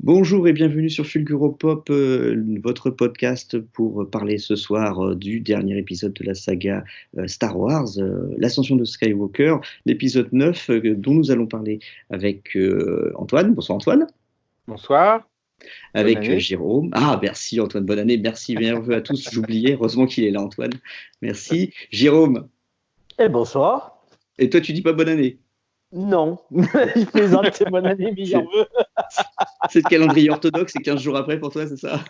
Bonjour et bienvenue sur Fulguropop, votre podcast pour parler ce soir du dernier épisode de la saga Star Wars, l'ascension de Skywalker, l'épisode 9 dont nous allons parler avec Antoine. Bonsoir Antoine. Bonsoir, bonne Avec année. Jérôme. Ah, merci Antoine, bonne année, merci, bienvenue à tous. J'oubliais, heureusement qu'il est là Antoine. Merci. Jérôme, Eh bonsoir. et toi tu dis pas bonne année? Non, il plaisante, c'est bonne année, meilleurs vœux. C'est le calendrier orthodoxe, c'est 15 jours après pour toi, c'est ça?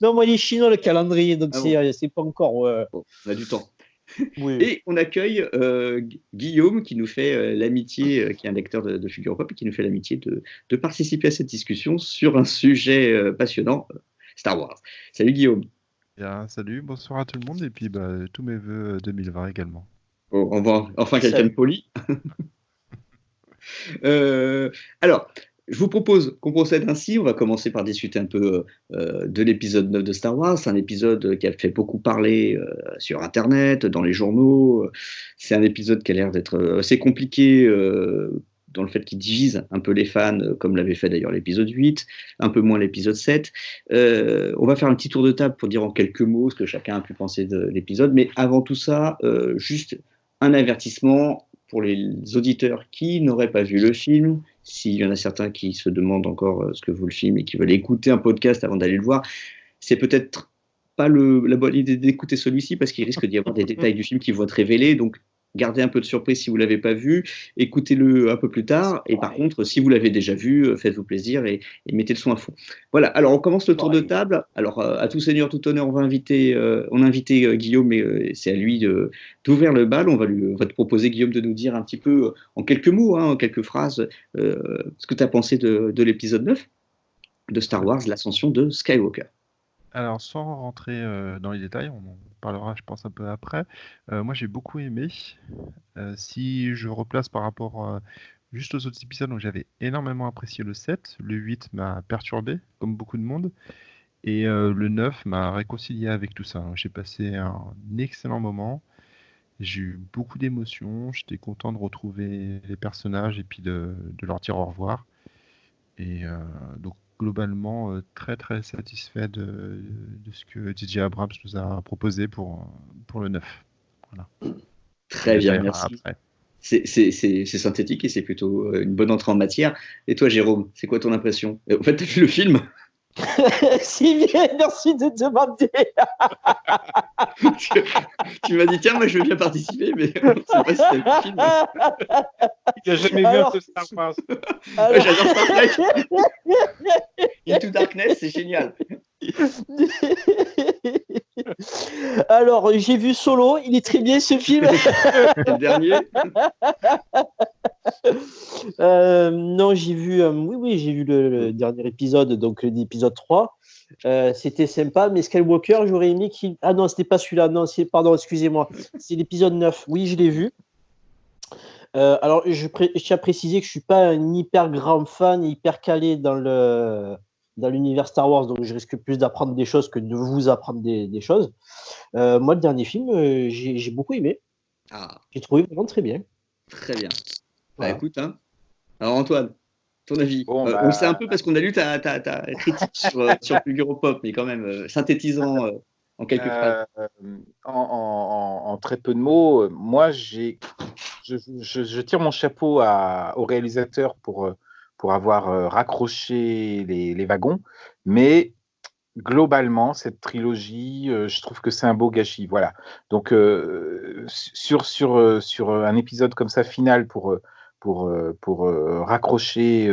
Non, moi, il est chinois le calendrier, donc Ah bon. c'est pas encore. Bon, on a du temps. Oui. Et on accueille Guillaume qui nous fait l'amitié, qui est un lecteur de Fulguropop et qui nous fait l'amitié de participer à cette discussion sur un sujet passionnant, Star Wars. Salut Guillaume. Bien, salut, bonsoir à tout le monde et puis tous mes vœux 2020 également. Bon, on va enfin quelqu'un de poli. Alors, je vous propose qu'on procède ainsi. On va commencer par discuter un peu de l'épisode 9 de Star Wars. C'est un épisode qui a fait beaucoup parler sur Internet, dans les journaux. C'est un épisode qui a l'air d'être assez compliqué dans le fait qu'il divise un peu les fans, comme l'avait fait d'ailleurs l'épisode 8, un peu moins l'épisode 7. On va faire un petit tour de table pour dire en quelques mots ce que chacun a pu penser de l'épisode. Mais avant tout ça, juste un avertissement pour les auditeurs qui n'auraient pas vu le film. S'il y en a certains qui se demandent encore ce que vaut le film et qui veulent écouter un podcast avant d'aller le voir, c'est peut-être pas la bonne idée d'écouter celui-ci parce qu'il risque d'y avoir des détails du film qui vont être révélés. Donc, gardez un peu de surprise si vous ne l'avez pas vu, écoutez-le un peu plus tard. Et par contre, si vous l'avez déjà vu, faites-vous plaisir et mettez le son à fond. Voilà, alors on commence le tour de table. Alors, à tout seigneur, tout honneur, on a invité Guillaume, mais c'est à lui d'ouvrir le bal. On va te proposer, Guillaume, de nous dire un petit peu, en quelques mots, en quelques phrases, ce que tu as pensé de l'épisode 9 de Star Wars, l'ascension de Skywalker. Alors, sans rentrer dans les détails, on en parlera, je pense, un peu après. Moi, j'ai beaucoup aimé. Si je replace par rapport juste aux autres épisodes, donc j'avais énormément apprécié le 7. Le 8 m'a perturbé, comme beaucoup de monde. Et le 9 m'a réconcilié avec tout ça. J'ai passé un excellent moment. J'ai eu beaucoup d'émotions. J'étais content de retrouver les personnages et puis de leur dire au revoir. Et donc, globalement, très très satisfait de ce que J.J. Abrams nous a proposé pour le 9. Voilà. Très bien, merci. C'est synthétique et c'est plutôt une bonne entrée en matière. Et toi, Jérôme, c'est quoi ton impression? En fait, tu as vu le film? Si bien, merci de demander. Tu m'as dit, tiens, moi je veux bien participer, mais je ne sais pas si c'est le film. Il n'a jamais vu un peu Star Wars. Ouais, j'adore Star Trek. Into Darkness, c'est génial. Alors, j'ai vu Solo, il est très bien ce film. Le dernier. Non, j'ai vu, j'ai vu le dernier épisode, donc l'épisode 3. C'était sympa, mais Skywalker, j'aurais aimé qu'il. Ah non, c'était pas celui-là, non, pardon, excusez-moi. C'est l'épisode 9. Oui, je l'ai vu. Alors, je tiens à préciser que je suis pas un hyper grand fan, hyper calé dans l'univers Star Wars, donc je risque plus d'apprendre des choses que de vous apprendre des choses. Moi, le dernier film, j'ai beaucoup aimé. Ah. J'ai trouvé vraiment très bien. Très bien. Voilà. Bah, écoute, hein. Alors Antoine, ton avis? Bon, on le sait un peu parce qu'on a lu ta critique sur Fulguropop, mais quand même, synthétisant en quelques phrases. En très peu de mots, moi, je tire mon chapeau au réalisateur pour avoir raccroché les wagons, mais globalement, cette trilogie, je trouve que c'est un beau gâchis. Voilà. Donc, sur un épisode comme ça, final, pour raccrocher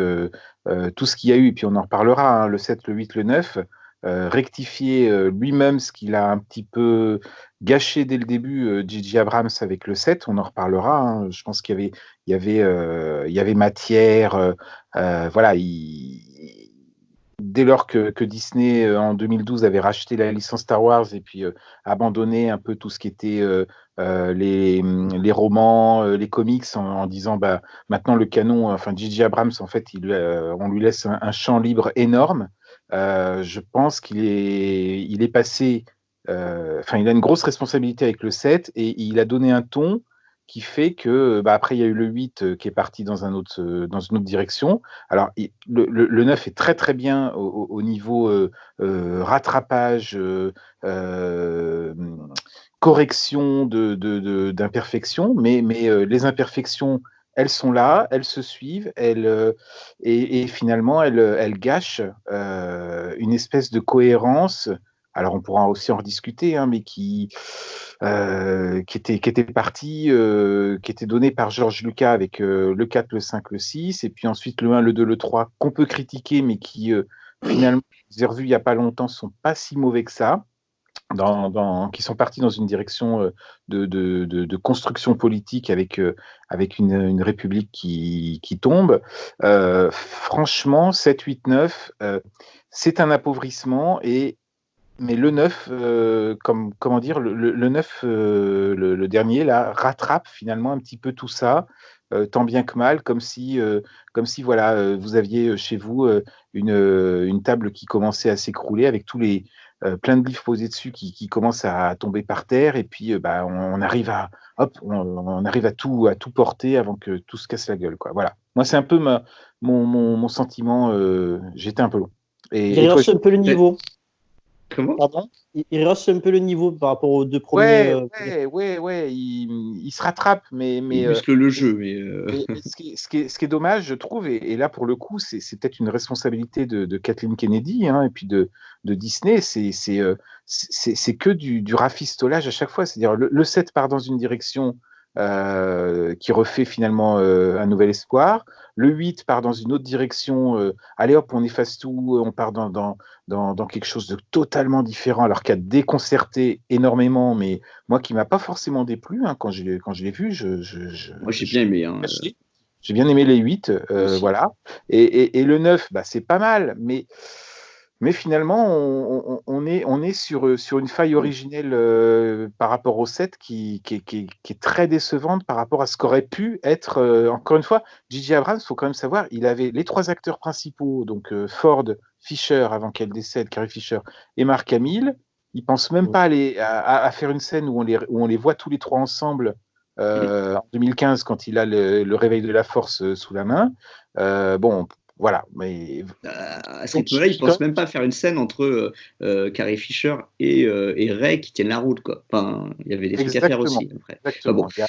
tout ce qu'il y a eu, et puis on en reparlera, hein, le 7, le 8, le 9, rectifier lui-même ce qu'il a un petit peu gâché dès le début, J.J. Abrams avec le 7, on en reparlera. Hein. Je pense qu'il y avait matière. Voilà, dès lors que Disney, en 2012, avait racheté la licence Star Wars et puis abandonné un peu tout ce qui était les romans, les comics, en disant bah, maintenant le canon, enfin J.J. Abrams, en fait, on lui laisse un champ libre énorme. Je pense qu'il est passé, il a une grosse responsabilité avec le 7 et il a donné un ton qui fait que, après, il y a eu le 8 qui est parti dans une autre direction. Alors, le 9 est très très bien au niveau rattrapage, correction d'imperfections, mais les imperfections, elles sont là, elles se suivent, et finalement, elles gâchent une espèce de cohérence. Alors, on pourra aussi en rediscuter, hein, mais qui était parti, qui était donné par George Lucas avec le 4, le 5, le 6, et puis ensuite le 1, le 2, le 3, qu'on peut critiquer, mais qui finalement, j'ai revu il n'y a pas longtemps, sont pas si mauvais que ça. Qui sont partis dans une direction de construction politique avec une république qui tombe. Franchement, 7, 8, 9, c'est un appauvrissement, mais le 9, comment dire, le 9, le dernier, là, rattrape finalement un petit peu tout ça, tant bien que mal, comme si voilà, vous aviez chez vous une table qui commençait à s'écrouler avec plein de livres posés dessus qui commencent à tomber par terre, et puis on arrive on arrive à tout porter avant que tout se casse la gueule, quoi. Voilà. Moi, c'est un peu mon sentiment. J'étais un peu long. Il rehausse un peu le niveau. Comment ? Pardon ? Il rehausse un peu le niveau par rapport aux deux premiers. Ouais. Il se rattrape, mais il muscle le jeu. Mais ce qui est dommage, je trouve, et là pour le coup, c'est peut-être une responsabilité de Kathleen Kennedy, hein, et puis de Disney. C'est que du rafistolage à chaque fois. C'est-à-dire le 7 part dans une direction qui refait finalement un nouvel espoir. Le 8 part dans une autre direction. Allez hop, on efface tout, on part dans quelque chose de totalement différent, alors qu'il a déconcerté énormément, mais moi qui m'a pas forcément déplu, hein, quand je l'ai vu. moi, j'ai bien aimé. Hein, j'ai bien aimé les 8, voilà. Et le 9, c'est pas mal, mais finalement, on est sur une faille originelle par rapport au 7 qui est très décevante par rapport à ce qu'aurait pu être. Encore une fois, J.J. Abrams, il faut quand même savoir, il avait les 3 acteurs principaux, donc Ford, Fisher, avant qu'elle décède, Carrie Fisher, et Mark Hamill. Il ne pense même pas à faire une scène où on les voit tous les 3 ensemble en 2015, quand il a le réveil de la force sous la main. Voilà, mais à ce rythme-là, il ne pense même pas faire une scène entre Carrie Fisher et Ray qui tiennent la route, quoi. Enfin, il y avait des trucs à faire aussi après. Exactement. Il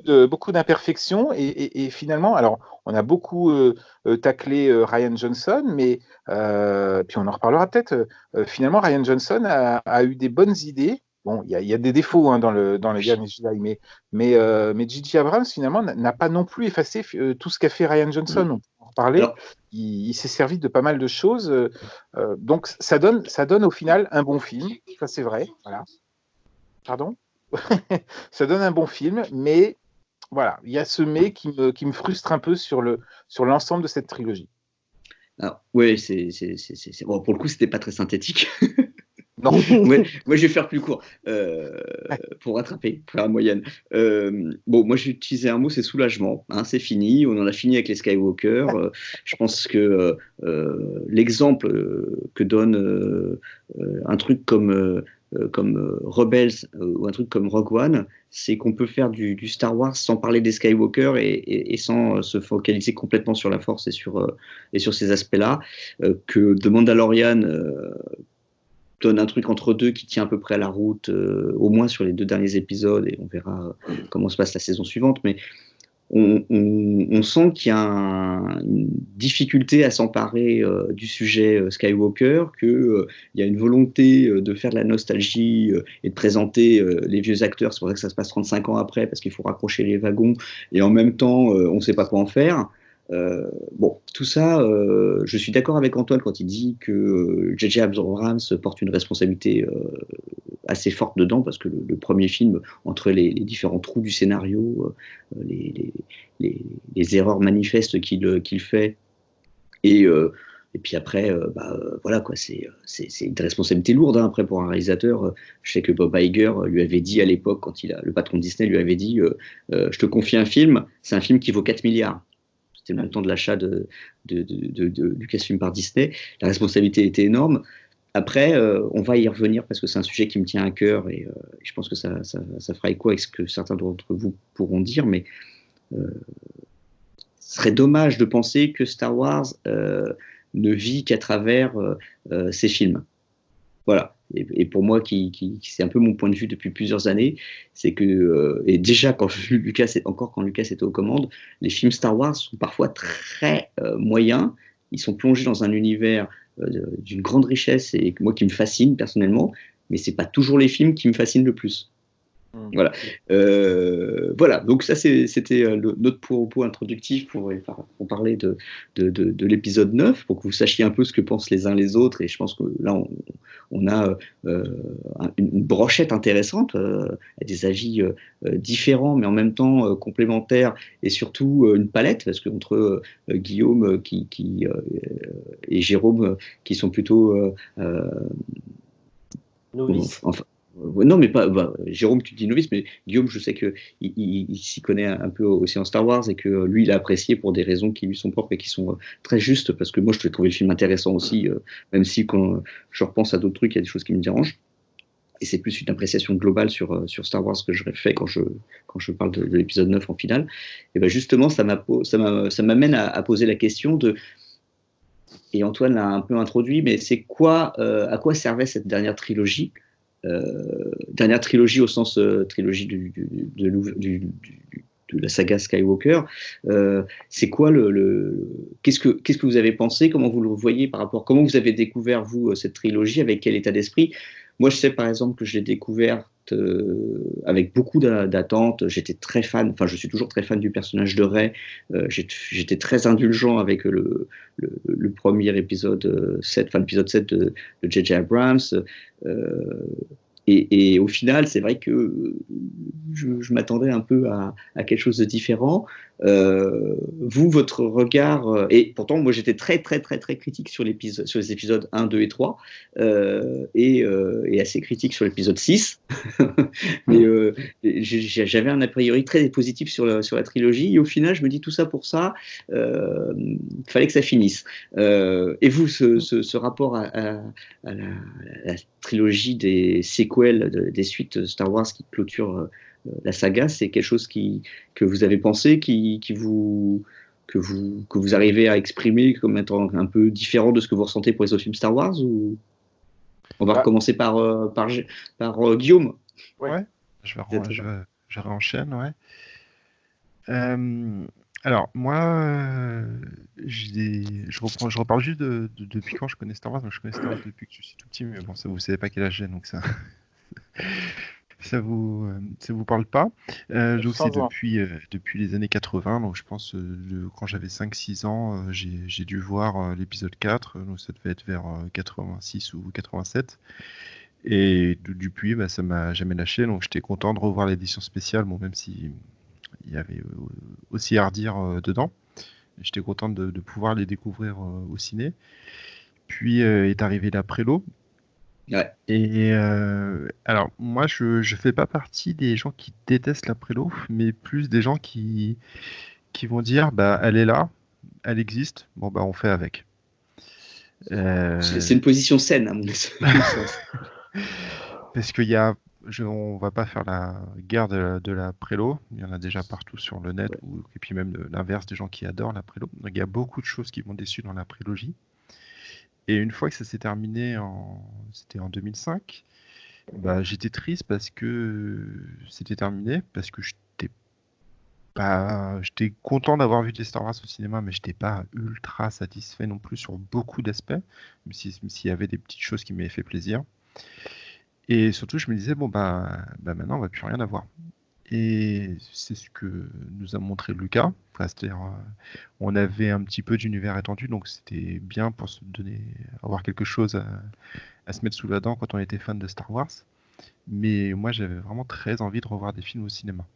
y a beaucoup d'imperfections, et finalement, alors on a beaucoup taclé Rian Johnson, mais puis on en reparlera peut-être. Finalement, Rian Johnson a eu des bonnes idées. Bon, il y a des défauts, hein, dans les derniers Jedi, mais J.J. Abrams finalement n'a pas non plus effacé tout ce qu'a fait Rian Johnson. On peut en reparler. Alors, il s'est servi de pas mal de choses, donc ça donne au final un bon film. Ça, c'est vrai. Voilà. Pardon. Ça donne un bon film, mais voilà, il y a ce mais qui me frustre un peu sur l'ensemble de cette trilogie. Alors, ouais, bon, pour le coup, c'était pas très synthétique. Non. moi, je vais faire plus court pour rattraper, pour faire la moyenne. Moi, j'ai utilisé un mot, c'est soulagement. Hein, c'est fini, on en a fini avec les Skywalker. Je pense que l'exemple que donne un truc comme Rebels ou un truc comme Rogue One, c'est qu'on peut faire du Star Wars sans parler des Skywalker et sans se focaliser complètement sur la Force et sur ces aspects-là. Que The Mandalorian donne un truc entre deux qui tient à peu près la route, au moins sur les 2 derniers épisodes, et on verra comment se passe la saison suivante, mais on sent qu'il y a une difficulté à s'emparer du sujet Skywalker, qu'il y a une volonté de faire de la nostalgie et de présenter les vieux acteurs. C'est pour ça que ça se passe 35 ans après, parce qu'il faut raccrocher les wagons, et en même temps, on ne sait pas quoi en faire. Tout ça, je suis d'accord avec Antoine quand il dit que J.J. Abrams porte une responsabilité assez forte dedans, parce que le premier film, entre les différents trous du scénario, les erreurs manifestes qu'il fait, et puis après, voilà, quoi, c'est une responsabilité lourde, hein, après, pour un réalisateur. Je sais que Bob Iger lui avait dit à l'époque, quand le patron de Disney lui avait dit je te confie un film, c'est un film qui vaut 4 milliards. C'était le montant de l'achat de Lucasfilm par Disney. La responsabilité était énorme. Après, on va y revenir parce que c'est un sujet qui me tient à cœur et je pense que ça fera écho avec ce que certains d'entre vous pourront dire, mais ce serait dommage de penser que Star Wars ne vit qu'à travers ses films. Voilà. Et pour moi, c'est un peu mon point de vue depuis plusieurs années, c'est que, et déjà quand Lucas était aux commandes, les films Star Wars sont parfois très moyens. Ils sont plongés dans un univers d'une grande richesse et moi qui me fascine personnellement, mais c'est pas toujours les films qui me fascinent le plus. Voilà. Voilà. Donc ça, c'était notre propos introductif pour parler de l'épisode 9, pour que vous sachiez un peu ce que pensent les uns les autres. Et je pense que là, on a une brochette intéressante, des avis différents, mais en même temps complémentaires, et surtout une palette, parce qu'entre Guillaume et Jérôme, qui sont plutôt... novices. Enfin, non, mais pas. Jérôme, tu dis novice, mais Guillaume, je sais qu'il s'y connaît un peu aussi en Star Wars et que lui, il a apprécié pour des raisons qui lui sont propres et qui sont très justes, parce que moi, je trouvais le film intéressant aussi, même si quand je repense à d'autres trucs, il y a des choses qui me dérangent. Et c'est plus une appréciation globale sur Star Wars que je fais quand je parle de l'épisode 9 en finale. Et ben justement, ça m'amène à poser la question de. Et Antoine l'a un peu introduit, mais c'est quoi, à quoi servait cette dernière trilogie? Dernière trilogie au sens trilogie de la saga Skywalker. C'est quoi qu'est-ce que vous avez pensé? Comment vous le voyez par rapport? Comment vous avez découvert vous cette trilogie? Avec quel état d'esprit? Moi, je sais par exemple que je l'ai découverte avec beaucoup d'attentes. J'étais très fan, enfin, je suis toujours très fan du personnage de Rey. J'étais très indulgent avec le premier épisode 7, enfin l'épisode 7 de J.J. Abrams. Et au final, c'est vrai que je m'attendais un peu à quelque chose de différent. Vous, votre regard, et pourtant, moi j'étais très critique sur les épisodes 1, 2 et 3, et assez critique sur l'épisode 6. Mais j'avais un a priori très positif sur la trilogie, et au final, je me dis tout ça pour ça, fallait que ça finisse. Et vous, ce rapport à la trilogie des séquelles, des suites Star Wars qui clôturent la saga, c'est quelque chose que vous avez pensé, que vous arrivez à exprimer comme étant un peu différent de ce que vous ressentez pour les autres films Star Wars, ou on va recommencer par Guillaume. Ouais, je réenchaîne, ouais. Alors, moi, je reparle juste depuis quand je connais Star Wars. Donc, je connais Star Wars depuis que je suis tout petit, mais bon, ça, vous savez pas quel âge j'ai, donc ça, ça vous parle pas. Donc, c'est depuis les années 80. Donc, je pense quand j'avais 5-6 ans, j'ai dû voir l'épisode 4. Donc, ça devait être vers 86 ou 87. Et depuis, ça m'a jamais lâché. Donc, j'étais content de revoir l'édition spéciale, bon, même si il y avait aussi à redire dedans. J'étais content de pouvoir les découvrir au ciné. Puis est arrivé la prélo. Ouais. Et alors, moi, je fais pas partie des gens qui détestent la prélo, mais plus des gens qui vont dire, elle est là, elle existe, bon, on fait avec. C'est une position saine, à mon avis. Parce qu'il on va pas faire la guerre de la prélo. Il y en a déjà partout sur le net, Ouais. et puis même l'inverse, des gens qui adorent la prélo. Donc il y a beaucoup de choses qui m'ont déçu dans la prélogie. Et une fois que ça s'est terminé, c'était en 2005, j'étais triste parce que c'était terminé, parce que j'étais content d'avoir vu des Star Wars au cinéma, mais j'étais pas ultra satisfait non plus sur beaucoup d'aspects, même s'il y avait des petites choses qui m'avaient fait plaisir. Et surtout, je me disais, maintenant, on va plus rien avoir. Et c'est ce que nous a montré Lucas. Enfin, c'est-à-dire, on avait un petit peu d'univers étendu, donc c'était bien pour avoir quelque chose à se mettre sous la dent quand on était fan de Star Wars. Mais moi, j'avais vraiment très envie de revoir des films au cinéma.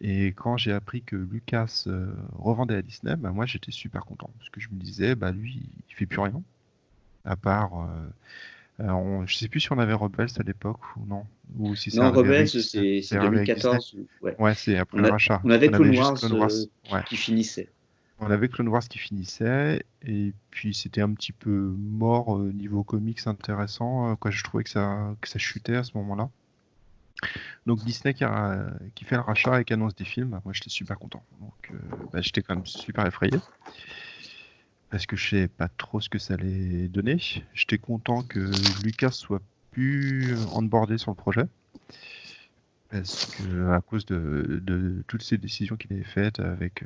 Et quand j'ai appris que Lucas revendait à Disney, moi, j'étais super content. Parce que je me disais, lui, il fait plus rien. À part... je sais plus si on avait Rebels à l'époque ou non. Ou si Non, Rebels, c'est 2014. Ouais, c'est après On le avait rachat. Clone juste Wars Clone Wars. Ouais. qui finissait. On avait Clone Wars qui finissait, et puis c'était un petit peu mort niveau comics intéressant, quoi. Je trouvais que ça chutait à ce moment-là. Donc Disney qui fait le rachat et qui annonce des films, moi j'étais super content. Donc j'étais quand même super effrayé, parce que je savais pas trop ce que ça allait donner. J'étais content que Lucas soit plus onboardé sur le projet, parce que à cause de toutes ces décisions qu'il avait faites avec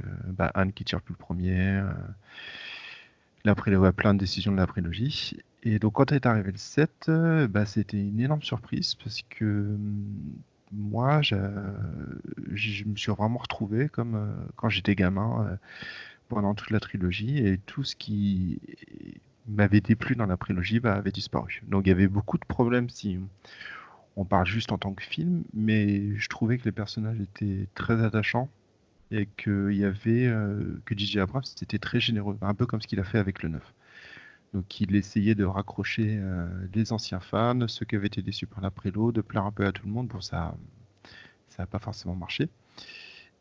Anne qui tire plus le premier, plein de décisions de la prélogie. Et donc quand est arrivé le 7, c'était une énorme surprise, parce que moi je me suis vraiment retrouvé comme quand j'étais gamin pendant toute la trilogie, et tout ce qui m'avait déplu dans la prélogie avait disparu. Donc il y avait beaucoup de problèmes si on parle juste en tant que film, mais je trouvais que les personnages étaient très attachants, et que J.J. Abrams était très généreux, un peu comme ce qu'il a fait avec le 9. Donc il essayait de raccrocher les anciens fans, ceux qui avaient été déçus par la prélo, de plaire un peu à tout le monde. Bon, ça n'a pas forcément marché.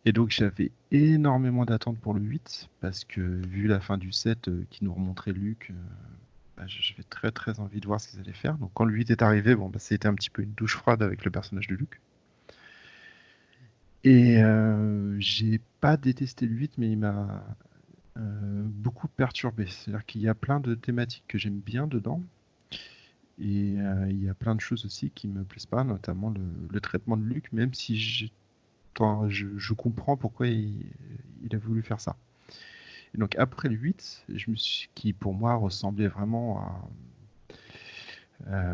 Et donc j'avais énormément d'attentes pour le 8, parce que vu la fin du 7 qui nous remontrait Luke, j'avais très très envie de voir ce qu'ils allaient faire. Donc quand le 8 est arrivé, c'était un petit peu une douche froide avec le personnage de Luke. Et j'ai pas détesté le 8, mais il m'a beaucoup perturbé. C'est-à-dire qu'il y a plein de thématiques que j'aime bien dedans, et il y a plein de choses aussi qui me plaisent pas, notamment le traitement de Luke, même si je comprends pourquoi il a voulu faire ça. Et donc après le 8, qui pour moi ressemblait vraiment à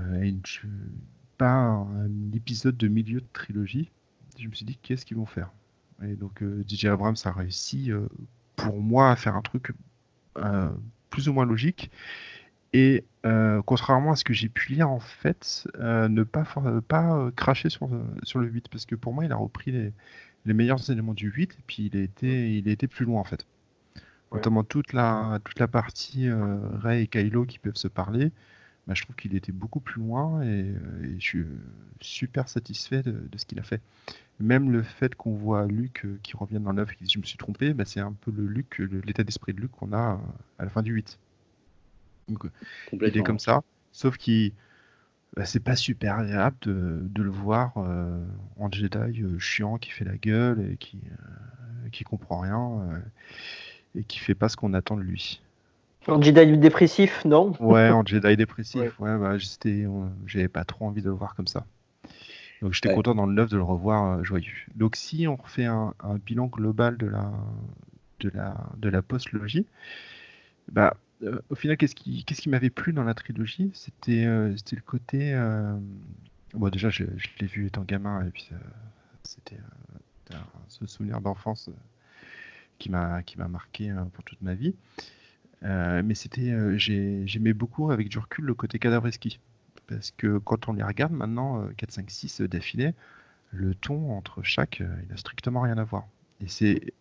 pas un épisode de milieu de trilogie, je me suis dit qu'est-ce qu'ils vont faire. Et donc J.J. Abrams a réussi pour moi à faire un truc plus ou moins logique, et contrairement à ce que j'ai pu lire en fait, ne pas cracher sur le 8, parce que pour moi il a repris les meilleurs éléments du 8, et puis il a été plus loin en fait. Notamment toute la partie Rey et Kylo qui peuvent se parler, je trouve qu'il était beaucoup plus loin, et je suis super satisfait de ce qu'il a fait. Même le fait qu'on voit Luke qui revient dans l'œuvre et qui dit je me suis trompé, c'est un peu l'état d'esprit de Luke qu'on a à la fin du 8. Donc, il est comme ça, sauf qu'il c'est pas super agréable de le voir en Jedi chiant, qui fait la gueule et qui comprend rien, et qui fait pas ce qu'on attend de lui. En Jedi dépressif, non? Ouais, en Jedi dépressif, j'avais pas trop envie de le voir comme ça. Donc j'étais content dans le 9 de le revoir joyeux. Donc si on refait un bilan global de la post-logie, au final, qu'est-ce qui m'avait plu dans la trilogie? C'était le côté... Bon, déjà, je l'ai vu étant gamin, et puis c'était ce souvenir d'enfance qui m'a marqué pour toute ma vie. Mais j'aimais beaucoup avec du recul le côté Cadavreski, parce que quand on les regarde maintenant, 4, 5, 6 d'affilée, le ton entre chaque, il n'a strictement rien à voir. Et c'est,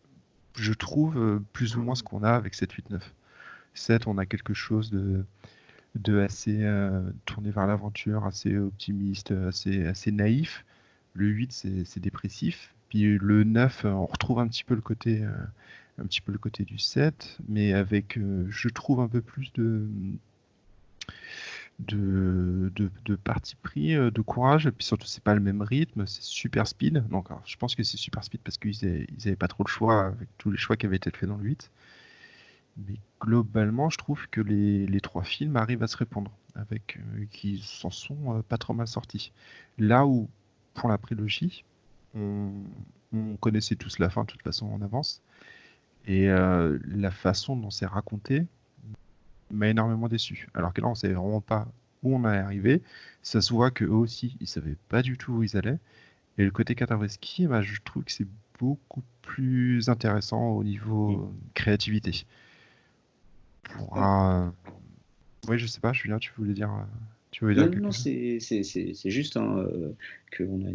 je trouve, plus ou moins ce qu'on a avec 7, 8, 9. 7, on a quelque chose de assez tourné vers l'aventure, assez optimiste, assez naïf. Le 8, c'est dépressif. Puis le 9, on retrouve un petit peu le côté du 7, mais avec, je trouve, un peu plus de parti pris, de courage. Et puis surtout, c'est pas le même rythme, c'est super speed. Donc, alors, je pense que c'est super speed parce qu'ils avaient pas trop le choix avec tous les choix qui avaient été faits dans le 8. Mais globalement, je trouve que les 3 films arrivent à se répondre, avec qui s'en sont pas trop mal sortis. Là où, pour la prélogie, on connaissait tous la fin de toute façon en avance, et la façon dont c'est raconté m'a énormément déçu. Alors que là, on savait vraiment pas où on allait arriver. Ça se voit qu'eux aussi, ils savaient pas du tout où ils allaient. Et le côté Cadavreski, je trouve que c'est beaucoup plus intéressant au niveau créativité. Oui, je sais pas, Julien, tu voulais dire quelque chose? C'est juste qu'on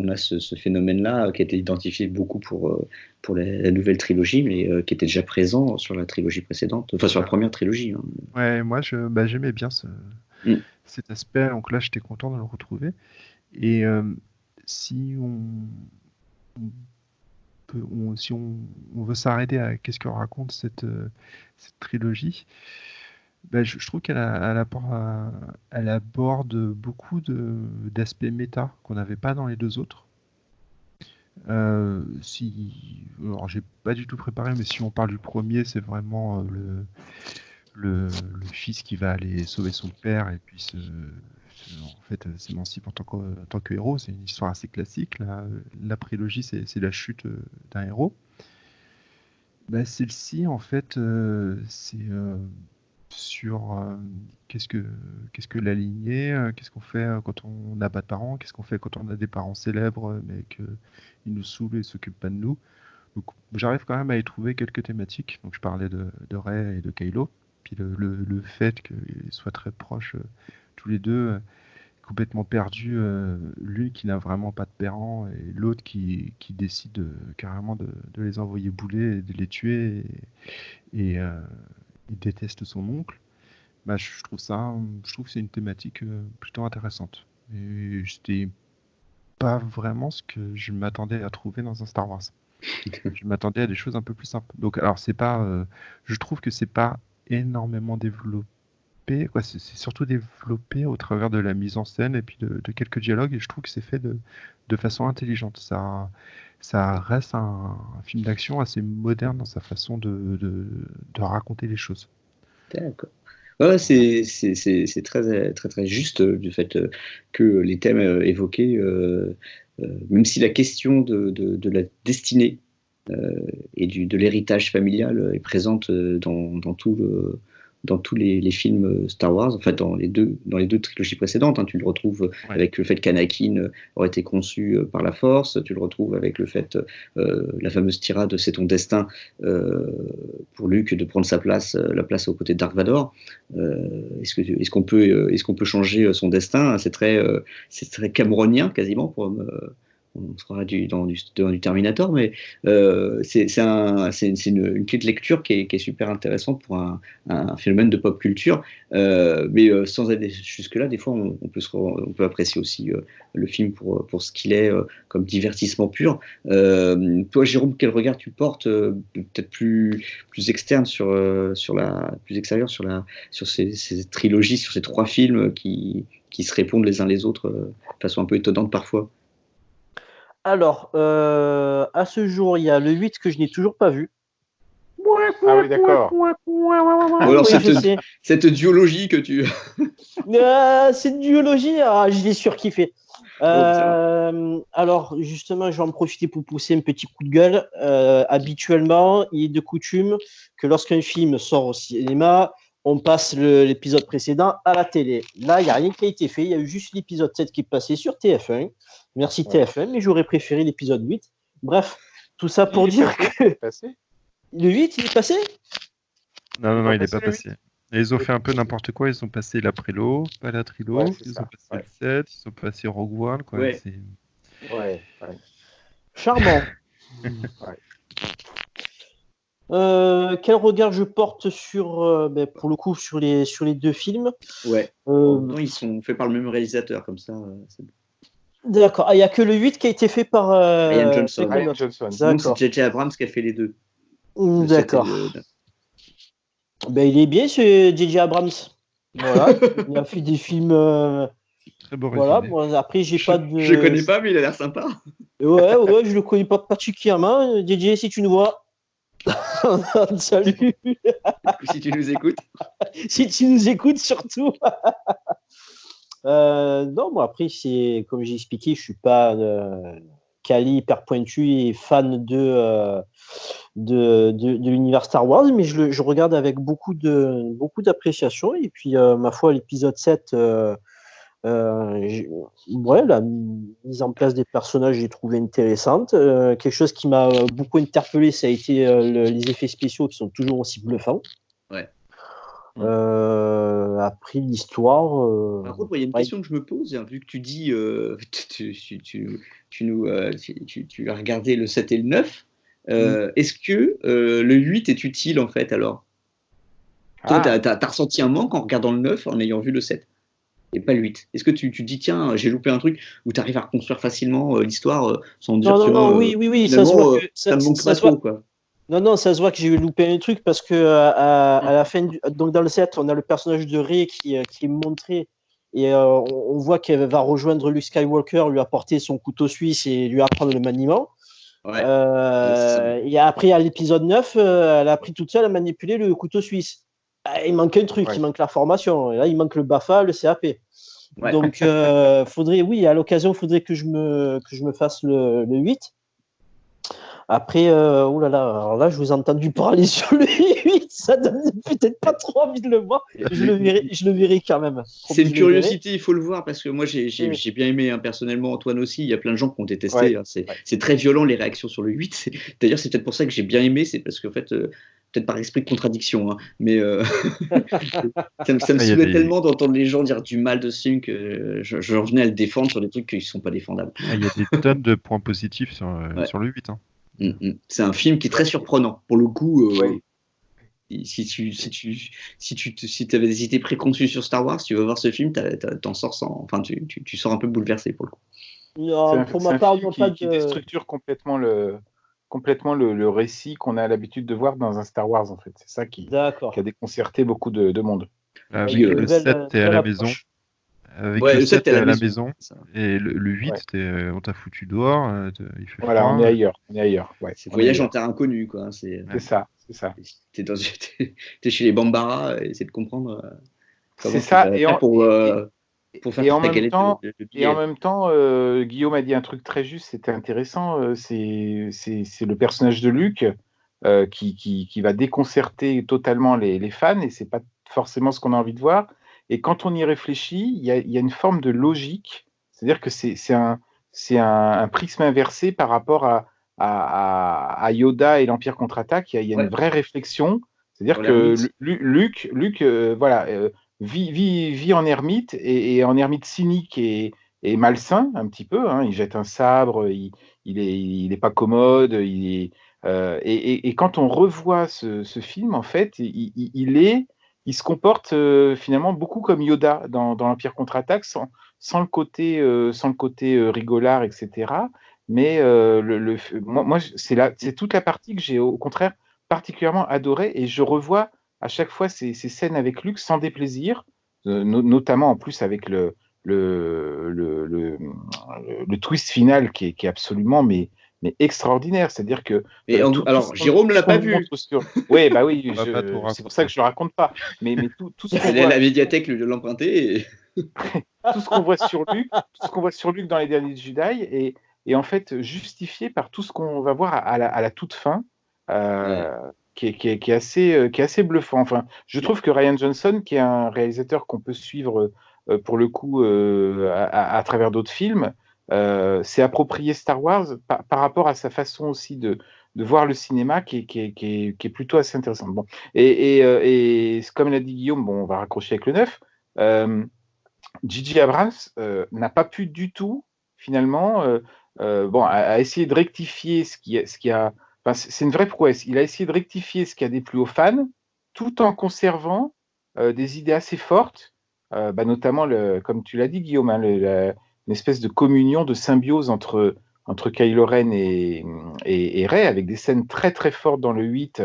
a ce phénomène-là qui a été identifié beaucoup pour la nouvelle trilogie, mais qui était déjà présent sur la trilogie précédente, enfin sur la première trilogie. Hein. Ouais, moi j'aimais bien cet aspect, donc là j'étais content de le retrouver. Et si on si on veut s'arrêter à qu'est-ce que raconte cette trilogie, ben, je trouve elle aborde beaucoup d'aspects méta qu'on n'avait pas dans les deux autres. Alors j'ai pas du tout préparé, mais si on parle du premier, c'est vraiment le fils qui va aller sauver son père et puis en fait s'émancipe en tant que héros. C'est une histoire assez classique. La prélogie, c'est la chute d'un héros. Bah, celle-ci, en fait, c'est sur qu'est-ce que la lignée, qu'est-ce qu'on fait quand on n'a pas de parents, qu'est-ce qu'on fait quand on a des parents célèbres mais qu'ils nous saoulent et ne s'occupent pas de nous. Donc j'arrive quand même à y trouver quelques thématiques. Donc je parlais de Rey et de Kylo, puis le fait qu'ils soient très proches tous les deux, complètement perdus, l'une qui n'a vraiment pas de parents et l'autre qui décide carrément de les envoyer bouler et de les tuer et il déteste son oncle. Bah, je trouve que c'est une thématique plutôt intéressante. Et c'était pas vraiment ce que je m'attendais à trouver dans un Star Wars. Je m'attendais à des choses un peu plus simples. Donc, alors, c'est pas, je trouve que c'est pas énormément développé. C'est surtout développé au travers de la mise en scène et puis de quelques dialogues. Et je trouve que c'est fait de façon intelligente. Ça reste un film d'action assez moderne dans sa façon de raconter les choses. D'accord. Ouais, c'est très, très, très juste du fait que les thèmes évoqués, même si la question de la destinée et de l'héritage familial est présente dans tous les films Star Wars, enfin dans les deux trilogies précédentes, hein, tu le retrouves avec le fait qu'Anakin aurait été conçu par la Force, tu le retrouves avec le fait, la fameuse tirade, c'est ton destin, pour Luke de prendre la place aux côtés de Dark Vador. Est-ce qu'on peut changer son destin? C'est très cameronien quasiment on sera dans du Terminator, mais c'est une clé de lecture qui est super intéressante pour un phénomène de pop culture. Mais sans aller jusque-là, des fois, on peut apprécier aussi le film pour ce qu'il est, comme divertissement pur. Toi, Jérôme, quel regard tu portes, peut-être plus externe plus extérieur sur ces trilogies, sur ces trois films qui se répondent les uns les autres de façon un peu étonnante parfois? Alors, à ce jour, il y a le 8 que je n'ai toujours pas vu. Ah oui, d'accord. Alors, cette duologie que tu... Cette duologie, je l'ai surkiffé. Alors, justement, je vais en profiter pour pousser un petit coup de gueule. Habituellement, il est de coutume que lorsqu'un film sort au cinéma, on passe l'épisode précédent à la télé. Là, il n'y a rien qui a été fait. Il y a eu juste l'épisode 7 qui est passé sur TF1. Merci TF1, mais j'aurais préféré l'épisode 8. Bref, tout ça pour dire que... Le 8, il est passé? Non, il n'est pas passé. Et ils ont fait un peu n'importe quoi. Ils ont passé la prélo, pas la trilo. Ils ont passé le 7, ils ont passé Rogue One. Quoi. Ouais. Charmant. Quel regard je porte pour le coup sur les deux films? Ouais. Ils sont faits par le même réalisateur, comme ça. C'est bon. D'accord. Il n'y a que le 8 qui a été fait par Rian Johnson. D'accord. Donc c'est J.J. Abrams qui a fait les deux. D'accord. Il est bien ce J.J. Abrams. Voilà. Il a fait des films. Très beau voilà. résumé. Bon, après, j'ai pas de. Je connais pas, mais il a l'air sympa. Ouais, je le connais pas particulièrement. DJ, si tu nous vois. Salut. Si tu nous écoutes. Si tu nous écoutes, surtout. Non, moi après, c'est comme j'ai expliqué, je suis pas quali hyper pointu et fan de l'univers Star Wars, mais je regarde avec beaucoup d'appréciation. Et puis, ma foi, l'épisode 7, la mise en place des personnages, j'ai trouvé intéressante. Quelque chose qui m'a beaucoup interpellé, ça a été les effets spéciaux qui sont toujours aussi bluffants. Ouais. Après l'histoire. Par contre, il y a une question que je me pose, hein, vu que tu dis tu as regardé le 7 et le 9, est-ce que le 8 est utile en fait alors? Toi, t'as ressenti un manque en regardant le 9 en ayant vu le 7? et pas le 8? Est-ce que tu te dis, tiens, j'ai loupé un truc, où tu arrives à reconstruire facilement l'histoire sans dire, Non, oui, ça se finalement, voit que ça me manque pas trop, quoi. Non, ça se voit que j'ai loupé un truc parce que à la fin, donc dans le 7, on a le personnage de Rey qui est montré et on voit qu'elle va rejoindre Luke Skywalker, lui apporter son couteau suisse et lui apprendre le maniement. Ouais. Et après, à l'épisode 9, elle a appris toute seule à manipuler le couteau suisse. Il manque un truc, il manque la formation. Et là, il manque le BAFA, le CAP. Ouais. Donc, oui, à l'occasion, il faudrait que je me fasse le 8. Après, alors là, je vous ai entendu parler sur le 8, ça donne peut-être pas trop envie de le voir. Je le verrai quand même. C'est une curiosité, il faut le voir, parce que moi, j'ai bien aimé, hein, personnellement, Antoine aussi. Il y a plein de gens qui ont détesté. Ouais. Hein, c'est très violent, les réactions sur le 8. D'ailleurs, c'est peut-être pour ça que j'ai bien aimé, c'est parce qu'en fait, peut-être par esprit de contradiction, hein, mais ça me saoulait tellement d'entendre les gens dire du mal de ce film que j'en venais à le défendre sur des trucs qui ne sont pas défendables. Il y a des tonnes de points positifs sur le 8. Hein. C'est un film qui est très surprenant. Pour le coup, si tu avais des idées préconçues sur Star Wars, tu vas voir ce film, t'en sors tu sors un peu bouleversé pour le coup. Non, pour ma part, qui déstructure complètement le récit qu'on a l'habitude de voir dans un Star Wars, en fait. C'est ça qui a déconcerté beaucoup de monde. Avec le 7, t'es à la maison. Avec le 7, t'es à la maison. Et le 8, on t'a foutu dehors. Il fait voilà, froid. on est ailleurs. Ouais, c'est voyage en terre inconnue, quoi. C'est ça. T'es chez les Bambara et essayer de comprendre comment c'est ça. Pour faire ta galette de et en même temps, Guillaume a dit un truc très juste, c'était intéressant. C'est le personnage de Luke qui va déconcerter totalement les fans, et c'est pas forcément ce qu'on a envie de voir. Et quand on y réfléchit, il y a une forme de logique, c'est-à-dire que c'est un prisme inversé par rapport à Yoda et l'Empire contre-attaque. Il y a une vraie réflexion, c'est-à-dire que Luke vit en ermite, et en ermite cynique et malsain un petit peu. Hein. Il jette un sabre, il est pas commode, et quand on revoit ce film, en fait, il se comporte finalement beaucoup comme Yoda dans l'Empire contre-attaque, sans le côté rigolard, etc. Mais moi c'est toute la partie que j'ai au contraire particulièrement adorée, et je revois à chaque fois ces scènes avec Luke sans déplaisir, notamment en plus avec le twist final qui est absolument mais extraordinaire, c'est-à-dire que alors Jérôme ne l'a pas vu. Oui, bah oui, c'est pour ça que je le raconte pas. Mais tout ce qu'on voit, la médiathèque de l'emprunter. Tout ce qu'on voit sur Luke dans les derniers Jedi est en fait justifié par tout ce qu'on va voir à la toute fin, qui est assez bluffant. Enfin, je trouve que Rian Johnson, qui est un réalisateur qu'on peut suivre pour le coup à travers d'autres films, s'est approprié Star Wars par rapport à sa façon aussi de voir le cinéma, qui est plutôt assez intéressante. Bon. Et comme l'a dit Guillaume, on va raccrocher avec le 9. J.J. Abrams n'a pas pu du tout, finalement, a essayé de rectifier ce qui a. Enfin, c'est une vraie prouesse. Il a essayé de rectifier ce qui a déplu aux fans, tout en conservant des idées assez fortes, notamment, comme tu l'as dit, Guillaume, hein, une espèce de communion, de symbiose entre Kylo Ren et Rey, avec des scènes très très fortes dans le 8,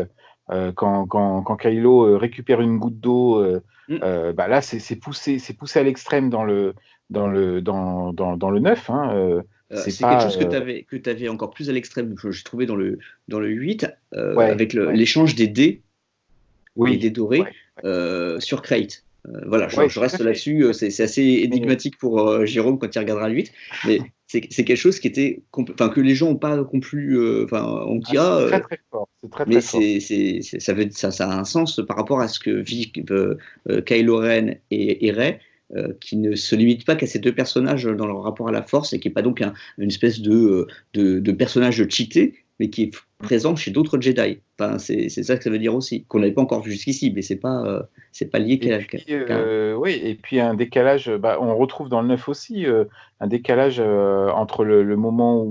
quand Kylo récupère une goutte d'eau. Là, c'est poussé à l'extrême dans le 9. Hein, c'est quelque chose que tu avais encore plus à l'extrême, que j'ai trouvé dans le 8, avec l'échange des dés, les dés dorés, sur Crate. Je reste là-dessus. C'est assez énigmatique pour Jérôme quand il regardera le 8, mais c'est quelque chose qui était, que les gens n'ont pas compris. On me dit c'est très très fort. Mais ça a un sens par rapport à ce que vit Kylo Ren et Rey, qui ne se limite pas qu'à ces deux personnages dans leur rapport à la Force, et qui n'est pas donc une espèce de personnage cheaté, mais qui est présent chez d'autres Jedi. Enfin, c'est ça que ça veut dire aussi, qu'on n'avait pas encore vu jusqu'ici, mais c'est pas lié oui, et puis un décalage, on retrouve dans le 9 aussi un décalage entre le moment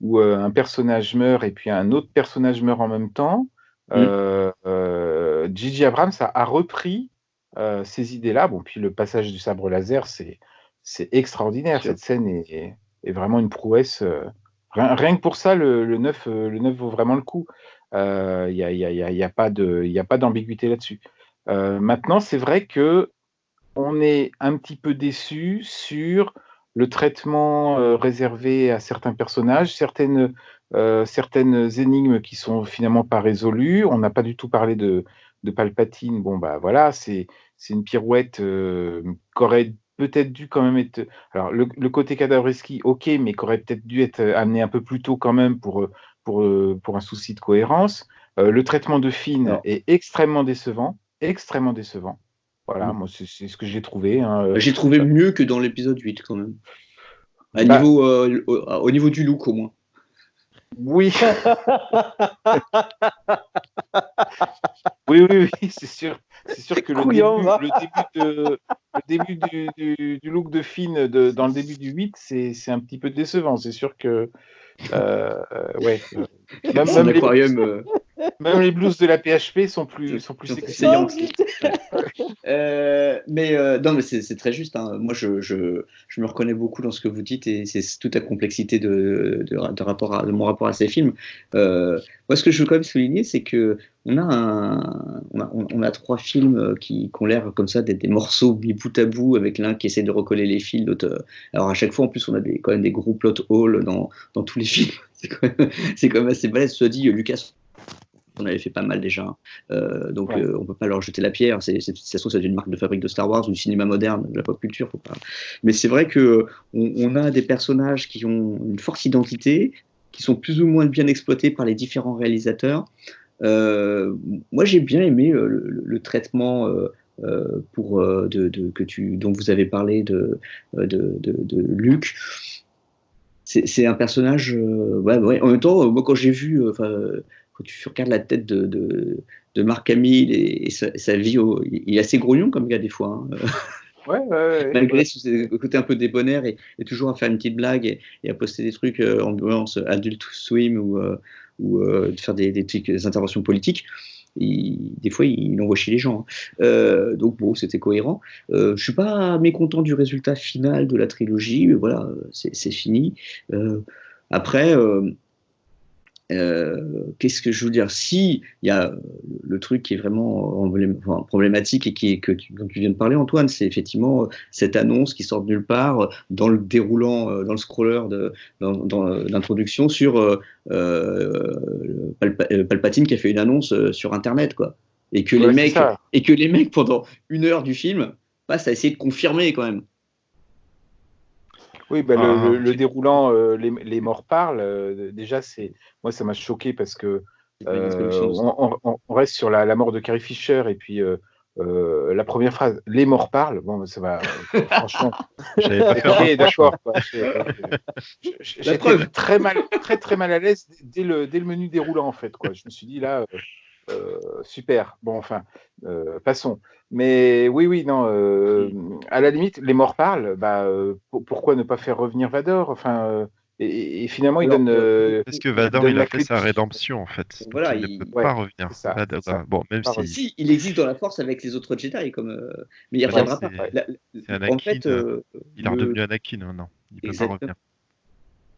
où un personnage meurt et puis un autre personnage meurt en même temps. J.J. Abrams a repris ces idées-là. Bon, puis le passage du sabre laser, c'est extraordinaire. Cette scène est vraiment une prouesse. Rien que pour ça, le 9 vaut vraiment le coup. Il n'y a pas d'ambiguïté là-dessus. Maintenant, c'est vrai que on est un petit peu déçu sur le traitement réservé à certains personnages, certaines énigmes qui sont finalement pas résolues. On n'a pas du tout parlé de Palpatine. Bon, bah voilà, c'est une pirouette qu'aurait peut-être dû quand même être. Alors, le côté Cadavreski, ok, mais qu'aurait peut-être dû être amené un peu plus tôt quand même pour un souci de cohérence. Le traitement de Finn est extrêmement décevant. Extrêmement décevant. Voilà, moi, c'est ce que j'ai trouvé. Hein. J'ai trouvé mieux que dans l'épisode 8, quand même. Au niveau du look, au moins. Oui. oui, c'est sûr. C'est sûr que le début du look de Finn dans le début du 8, c'est un petit peu décevant. C'est sûr que. Ouais. Même les blouses de la PHP sont plus sexy. Non, mais c'est très juste. Hein. Moi, je me reconnais beaucoup dans ce que vous dites et c'est toute la complexité de mon rapport à ces films. Moi, ce que je veux quand même souligner, c'est que on a 3 films qui ont l'air comme ça d'être des morceaux mis bout à bout avec l'un qui essaie de recoller les fils, l'autre. Alors à chaque fois, en plus, on a quand même des gros plot holes dans tous les films. C'est quand même assez balèze. Soit dit, Lucas. On avait fait pas mal déjà, donc on peut pas leur jeter la pierre. Ça se trouve, c'est une marque de fabrique de Star Wars ou du cinéma moderne, de la pop culture. Faut pas. Mais c'est vrai que on a des personnages qui ont une forte identité, qui sont plus ou moins bien exploités par les différents réalisateurs. Moi, j'ai bien aimé le traitement dont vous avez parlé de Luke. C'est un personnage. En même temps, moi, quand j'ai vu. Quand tu regardes la tête de Mark Hamill et sa vie, il est assez grognon comme gars des fois. Hein. Malgré ce côté un peu débonnaire et toujours à faire une petite blague et à poster des trucs ambiance Adult Swim ou de faire des interventions politiques. Des fois, il envoie chez les gens. Hein. Donc bon, c'était cohérent. Je suis pas mécontent du résultat final de la trilogie, mais voilà, c'est fini. Après. Qu'est-ce que je veux dire? Si il y a le truc qui est vraiment problématique et dont tu viens de parler, Antoine, c'est effectivement cette annonce qui sort de nulle part dans le déroulant, dans le scroller d'introduction sur Palpatine qui a fait une annonce sur Internet, quoi. Et que les mecs pendant 1 heure du film passent à essayer de confirmer quand même. Oui, le déroulant, les morts parlent. Déjà, moi, ça m'a choqué parce que on reste sur la mort de Carrie Fisher et puis la première phrase, les morts parlent. Bon, ça va. Franchement, j'avais pas fait. Ok, d'accord. J'étais très mal à l'aise dès le menu déroulant en fait. Quoi. Je me suis dit là. Super. Bon, enfin, passons. Mais oui, non. À la limite, les morts parlent. Pourquoi ne pas faire revenir Vador? Enfin, et finalement, il donne. Parce que Vador, il a fait sa rédemption en fait. Voilà, il ne peut pas revenir. Bon, même si. Si, il existe dans la Force avec les autres Jedi, mais il ne reviendra pas. C'est Anakin. En fait, il est redevenu Anakin. Non, il ne peut pas revenir.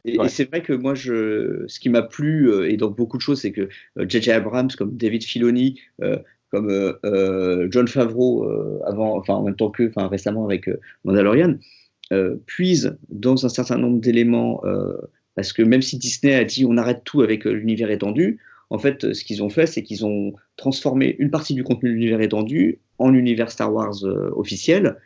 Et c'est vrai que moi, ce qui m'a plu, et dans beaucoup de choses, c'est que J.J. Abrams, comme David Filoni, comme Jon Favreau, en même temps récemment avec Mandalorian, puisent dans un certain nombre d'éléments, parce que même si Disney a dit on arrête tout avec l'univers étendu, en fait, ce qu'ils ont fait, c'est qu'ils ont transformé une partie du contenu de l'univers étendu en univers Star Wars officiel.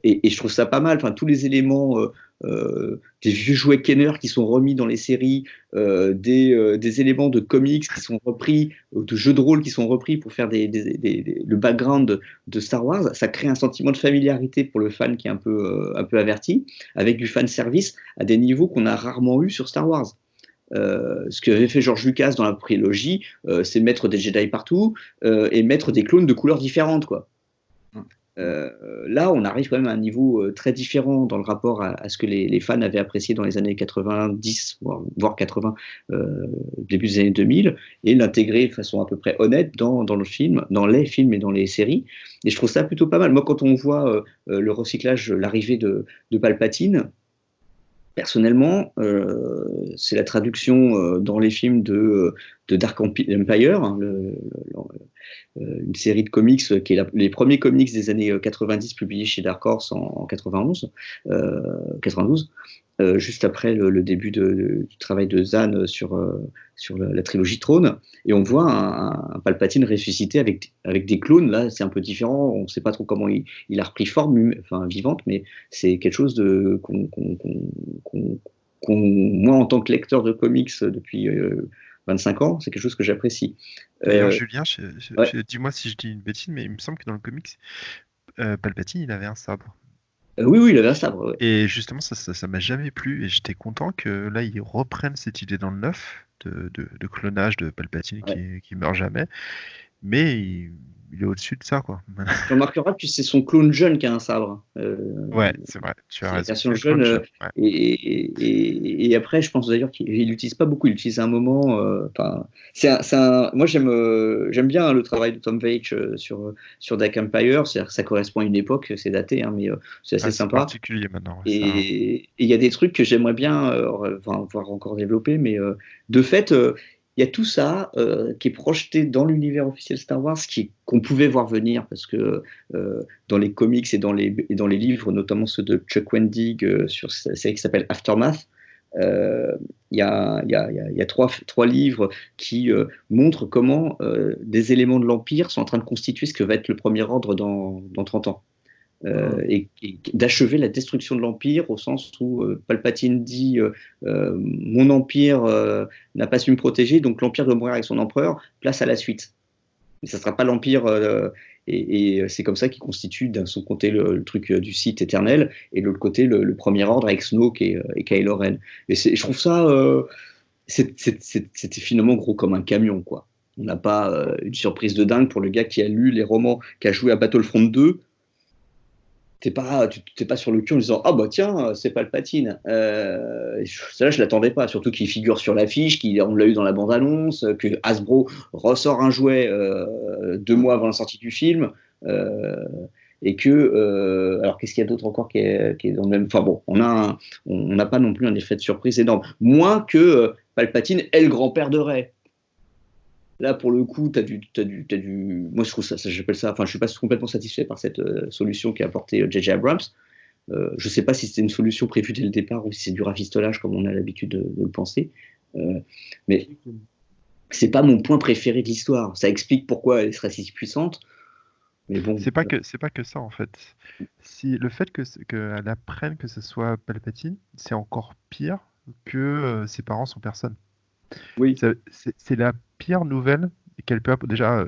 Et je trouve ça pas mal. Enfin, tous les éléments des vieux jouets Kenner qui sont remis dans les séries, des éléments de comics qui sont repris, de jeux de rôle qui sont repris pour faire le background de Star Wars, ça crée un sentiment de familiarité pour le fan qui est un peu averti, avec du fan service à des niveaux qu'on a rarement eu sur Star Wars. Ce qu'avait fait George Lucas dans la prélogie, c'est mettre des Jedi partout et mettre des clones de couleurs différentes, quoi. Là, on arrive quand même à un niveau très différent dans le rapport à ce que les fans avaient apprécié dans les années 90, voire 80, début des années 2000, et l'intégrer de façon à peu près honnête dans le film, dans les films et dans les séries. Et je trouve ça plutôt pas mal. Moi, quand on voit le recyclage, l'arrivée de Palpatine, personnellement, c'est la traduction dans les films de Dark Empire, hein, une série de comics qui est les premiers comics des années 90 publiés chez Dark Horse en 92, juste après le début du travail de Zahn sur la trilogie Trône. Et on voit un Palpatine ressuscité avec des clones. Là, c'est un peu différent. On ne sait pas trop comment il a repris forme vivante, mais c'est quelque chose moi, en tant que lecteur de comics depuis 25 ans, c'est quelque chose que j'apprécie. D'ailleurs, Julien, ouais. dis-moi si je dis une bêtise, mais il me semble que dans le comics, Palpatine, il avait un sabre. Oui, il avait un sabre. Ouais. Et justement, ça m'a jamais plu, et j'étais content que là, ils reprennent cette idée dans le neuf de clonage de Palpatine qui meurt jamais. Mais il est au-dessus de ça, quoi. Tu remarqueras que c'est son clone jeune qui a un sabre. Ouais, c'est vrai. Tu as raison. Version jeune. Ouais. Et après, je pense d'ailleurs qu'il l'utilise pas beaucoup. Il l'utilise à un moment. Moi, j'aime bien le travail de Tom Veitch sur Dark Empire. C'est-à-dire que ça correspond à une époque, c'est daté, hein, mais c'est assez sympa. C'est particulier maintenant. Ouais, et il y a des trucs que j'aimerais bien voir encore développer, mais de fait. Il y a tout ça qui est projeté dans l'univers officiel Star Wars, qu'on pouvait voir venir, parce que dans les comics et dans les livres, notamment ceux de Chuck Wendig sur cette série qui s'appelle Aftermath, il y a trois livres qui montrent comment des éléments de l'Empire sont en train de constituer ce que va être le Premier Ordre dans 30 ans. Et d'achever la destruction de l'Empire au sens où Palpatine dit mon Empire n'a pas su me protéger, donc l'Empire doit mourir avec son empereur, place à la suite. Mais ça ne sera pas l'Empire, et c'est comme ça qu'il constitue d'un son côté le truc du Sith éternel, et de l'autre côté le Premier Ordre avec Snoke et Kylo Ren. Et je trouve ça, c'était finalement gros comme un camion, quoi. On n'a pas une surprise de dingue pour le gars qui a lu les romans, qui a joué à Battlefront 2. T'es pas sur le cul en disant ah bah tiens c'est Palpatine. Ça je l'attendais pas, surtout qu'il figure sur l'affiche, on l'a eu dans la bande annonce, que Hasbro ressort un jouet 2 mois avant la sortie du film, et que alors qu'est-ce qu'il y a d'autre encore qui est dans le même. Enfin bon, on n'a pas non plus un effet de surprise énorme, moins que Palpatine est le grand-père de Rey. Là, pour le coup, t'as du. Moi, je trouve ça, j'appelle ça. Enfin, je suis pas complètement satisfait par cette solution qu'a apportée J.J. Abrams. Je sais pas si c'était une solution prévue dès le départ ou si c'est du rafistolage comme on a l'habitude de le penser. Mais c'est pas mon point préféré de l'histoire. Ça explique pourquoi elle serait si puissante. Mais bon. C'est pas que ça en fait. Si le fait qu'elle apprenne que ce soit Palpatine, c'est encore pire que ses parents sont personne. Oui. C'est la pire nouvelle qu'elle peut avoir. Déjà,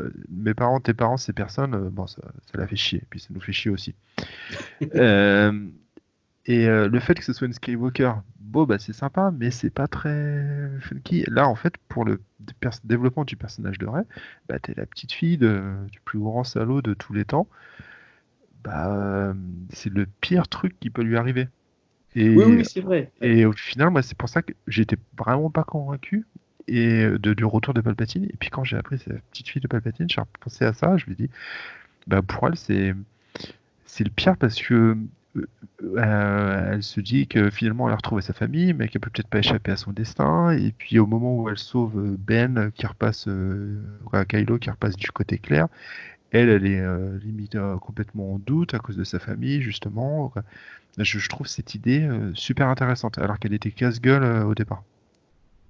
tes parents, c'est personne. Bon, ça la fait chier. Puis ça nous fait chier aussi. Et le fait que ce soit une Skywalker, bon, bah, c'est sympa, mais c'est pas très funky. Là, en fait, pour le développement du personnage de Rey, bah, t'es la petite fille du plus grand salaud de tous les temps. Bah, c'est le pire truc qui peut lui arriver. Oui, c'est vrai. Et au final, moi, c'est pour ça que j'étais vraiment pas convaincu du retour de Palpatine. Et puis quand j'ai appris c'est la petite fille de Palpatine, j'ai repensé à ça. Je me dis, bah pour elle, c'est le pire parce que elle se dit que finalement elle a retrouvé sa famille, mais qu'elle peut peut-être pas échapper à son destin. Et puis au moment où elle sauve Ben, qui repasse, Kylo qui repasse du côté clair, elle est limite complètement en doute à cause de sa famille, justement. Je trouve cette idée super intéressante, alors qu'elle était casse-gueule au départ.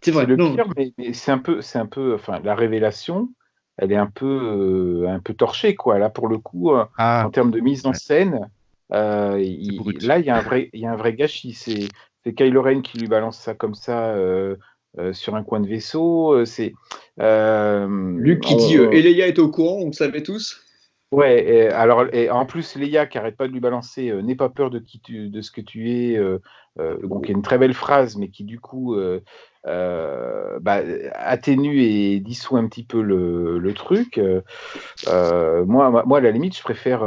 C'est vrai. C'est le pire, mais c'est un peu, enfin, la révélation, elle est un peu torchée, quoi. Là, pour le coup, en termes de mise en scène, là, il y a un vrai gâchis. C'est Kylo Ren qui lui balance ça comme ça sur un coin de vaisseau. Luke qui dit et Leia est au courant, on le savait tous. Ouais, et en plus, Leia qui arrête pas de lui balancer n'aie pas peur de ce que tu es, bon, qui est une très belle phrase, mais qui du coup atténue et dissout un petit peu le truc. Moi, à la limite, je préfère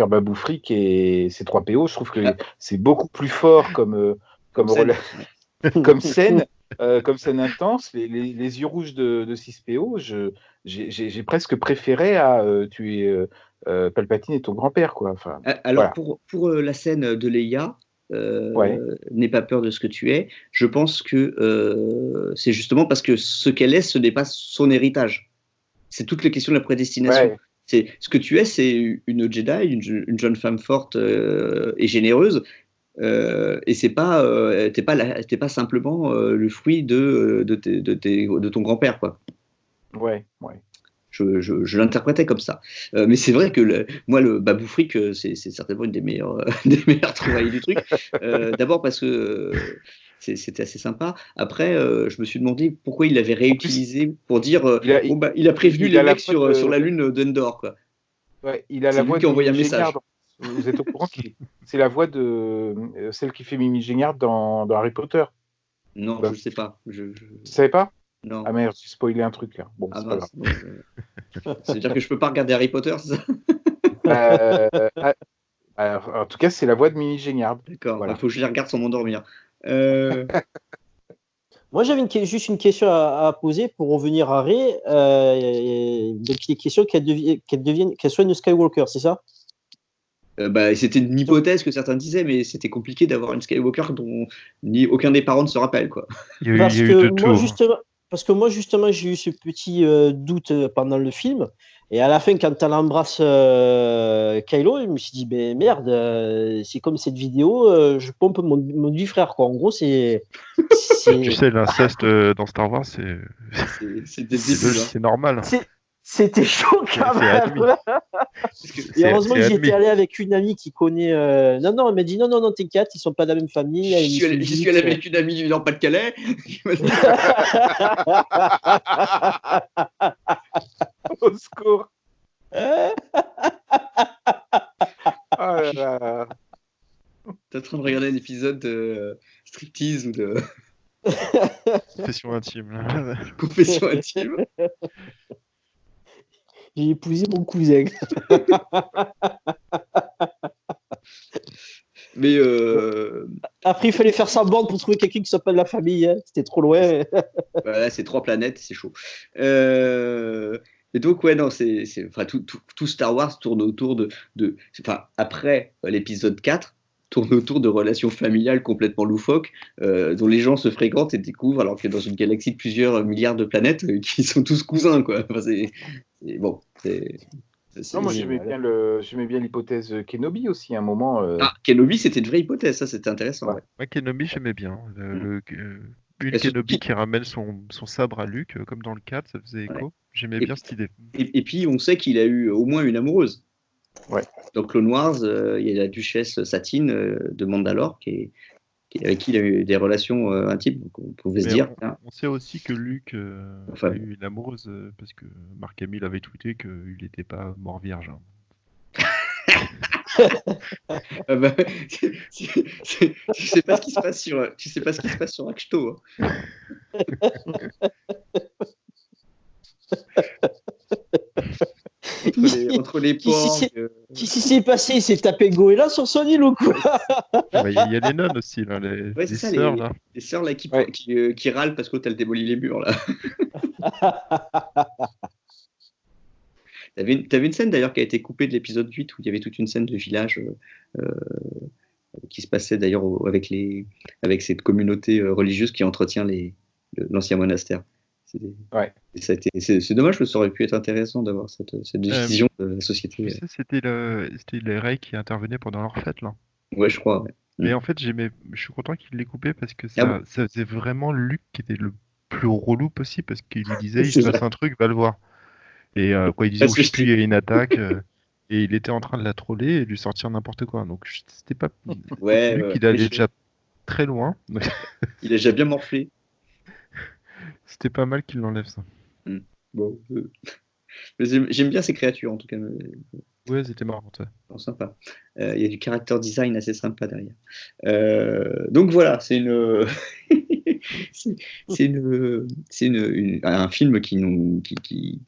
Babou Frick et C3PO. Je trouve que c'est beaucoup plus fort comme scène. comme scène. Comme scène intense, les yeux rouges de 6PO, j'ai presque préféré à tuer Palpatine et ton grand-père, quoi. Enfin, Alors, voilà. pour la scène de Leia, Ouais. n'aie pas peur de ce que tu es, je pense que c'est justement parce que ce qu'elle est, ce n'est pas son héritage. C'est toute la question de la prédestination. Ouais. C'est, ce que tu es, c'est une Jedi, une jeune femme forte et généreuse. Et t'es pas simplement le fruit de ton grand-père, quoi. Ouais. Je l'interprétais comme ça. Mais c'est vrai que moi, le Babou Frick, c'est certainement une des meilleures, des meilleures trouvailles du truc. D'abord parce que c'était assez sympa. Après, je me suis demandé pourquoi il l'avait réutilisé pour dire il a prévenu les mecs sur la lune d'Endor, quoi. Ouais, il a C'est la lui voix qui a de envoyé un Mimi message. Géniard. Vous êtes au courant que c'est la voix de celle qui fait Mimi Géniard dans Harry Potter. Non, je ne sais pas. Tu savais pas? Non. Ah merde, j'ai spoilé un truc là. Bon, Ah c'est pas mince. grave. C'est-à-dire que je peux pas regarder Harry Potter, c'est ça? Alors, en tout cas, c'est la voix de Mimi Géniard. D'accord, Voilà. il faut que je les regarde sans m'endormir. Moi, j'avais juste une question à poser pour revenir à Rey. Donc, il est question qu'elle soit une Skywalker, c'est ça? C'était une hypothèse que certains disaient, mais c'était compliqué d'avoir une Skywalker dont aucun des parents ne se rappelle, quoi. Il y a eu de tout. Parce que moi, justement, j'ai eu ce petit doute pendant le film. Et à la fin, quand elle embrasse Kylo, je me suis dit, ben merde, c'est comme cette vidéo, je pompe mon demi-frère, quoi. En gros, c'est. Tu sais, l'inceste dans Star Wars, c'est normal. C'était chaud quand même. Et heureusement que j'étais allé avec une amie qui connaît. Non, elle m'a dit non, t'inquiète, ils sont pas de la même famille. J'y suis allé avec une amie du Nord-Pas-de-Calais. Au secours. Oh là là. T'es en train de regarder un épisode de striptease ou de confession intime. Confession intime. J'ai épousé mon cousin. Mais après, il fallait faire semblant pour trouver quelqu'un qui soit pas de la famille. Hein. C'était trop loin. Là, c'est 3 planètes, c'est chaud. Et donc, ouais, non, tout Star Wars tourne autour après l'épisode 4, tourne autour de relations familiales complètement loufoques, dont les gens se fréquentent et découvrent, alors que dans une galaxie de plusieurs milliards de planètes, qui sont tous cousins, quoi. Enfin, moi, j'aimais bien l'hypothèse Kenobi aussi, à un moment. Kenobi, c'était une vraie hypothèse, ça, c'était intéressant. Ouais. Ouais, Kenobi, j'aimais bien. Une Kenobi qui ramène son sabre à Luke, comme dans le 4, ça faisait écho. Ouais. J'aimais bien cette idée. Et puis, on sait qu'il a eu au moins une amoureuse. Ouais. Dans Clone Wars, il y a la duchesse Satine de Mandalore avec qui il a eu des relations intimes. Donc on pouvait se dire. On sait aussi que Luke a eu une amoureuse parce que Mark Hamill avait tweeté qu'il n'était pas mort vierge. Tu sais pas ce qui se passe sur Acto. Hein. Entre les porcs. Qu'est-ce qui s'est passé? Il s'est tapé Goéla sur son île ou quoi? Il y a les nonnes aussi, là, les sœurs. Les sœurs là, qui râlent parce que t'as démoli les murs. Là. T'avais une scène d'ailleurs qui a été coupée de l'épisode 8 où il y avait toute une scène de village qui se passait d'ailleurs avec cette communauté religieuse qui entretient l'ancien monastère. C'est dommage que ça aurait pu être intéressant d'avoir cette vision de la société. Tu sais, c'était les Rey qui intervenaient pendant leur fête, là. Ouais, je crois. Ouais. Mais en fait, je suis content qu'il l'ait coupé parce que ça faisait vraiment Luke qui était le plus relou possible parce qu'il lui disait il se passe un truc, va le voir. Et quoi, il disait je sais plus, il y a une attaque. Et il était en train de la troller et de lui sortir n'importe quoi. Donc c'était pas. Luke, il allait déjà très loin. Il a déjà bien morflé. C'était pas mal qu'il l'enlève ça. Bon, J'aime bien ces créatures, en tout cas. Ouais, c'était marrant. Ouais. Bon, sympa. Il y a du character design assez sympa derrière. Donc voilà, c'est une, un film qui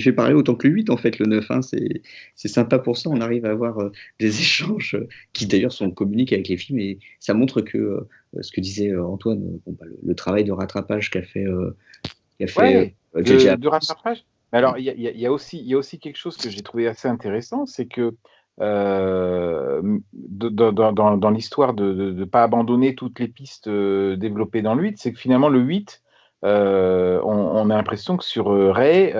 fait parler autant que le 8, en fait, le 9. Hein. C'est sympa pour ça. On arrive à avoir des échanges qui d'ailleurs sont communiqués avec les films et ça montre que ce que disait Antoine, bon, bah, le travail de rattrapage qu'a fait de rattrapage. Mais alors, il y a aussi quelque chose que j'ai trouvé assez intéressant, c'est que dans l'histoire de ne pas abandonner toutes les pistes développées dans le 8, c'est que finalement le 8, on a l'impression que sur Rey,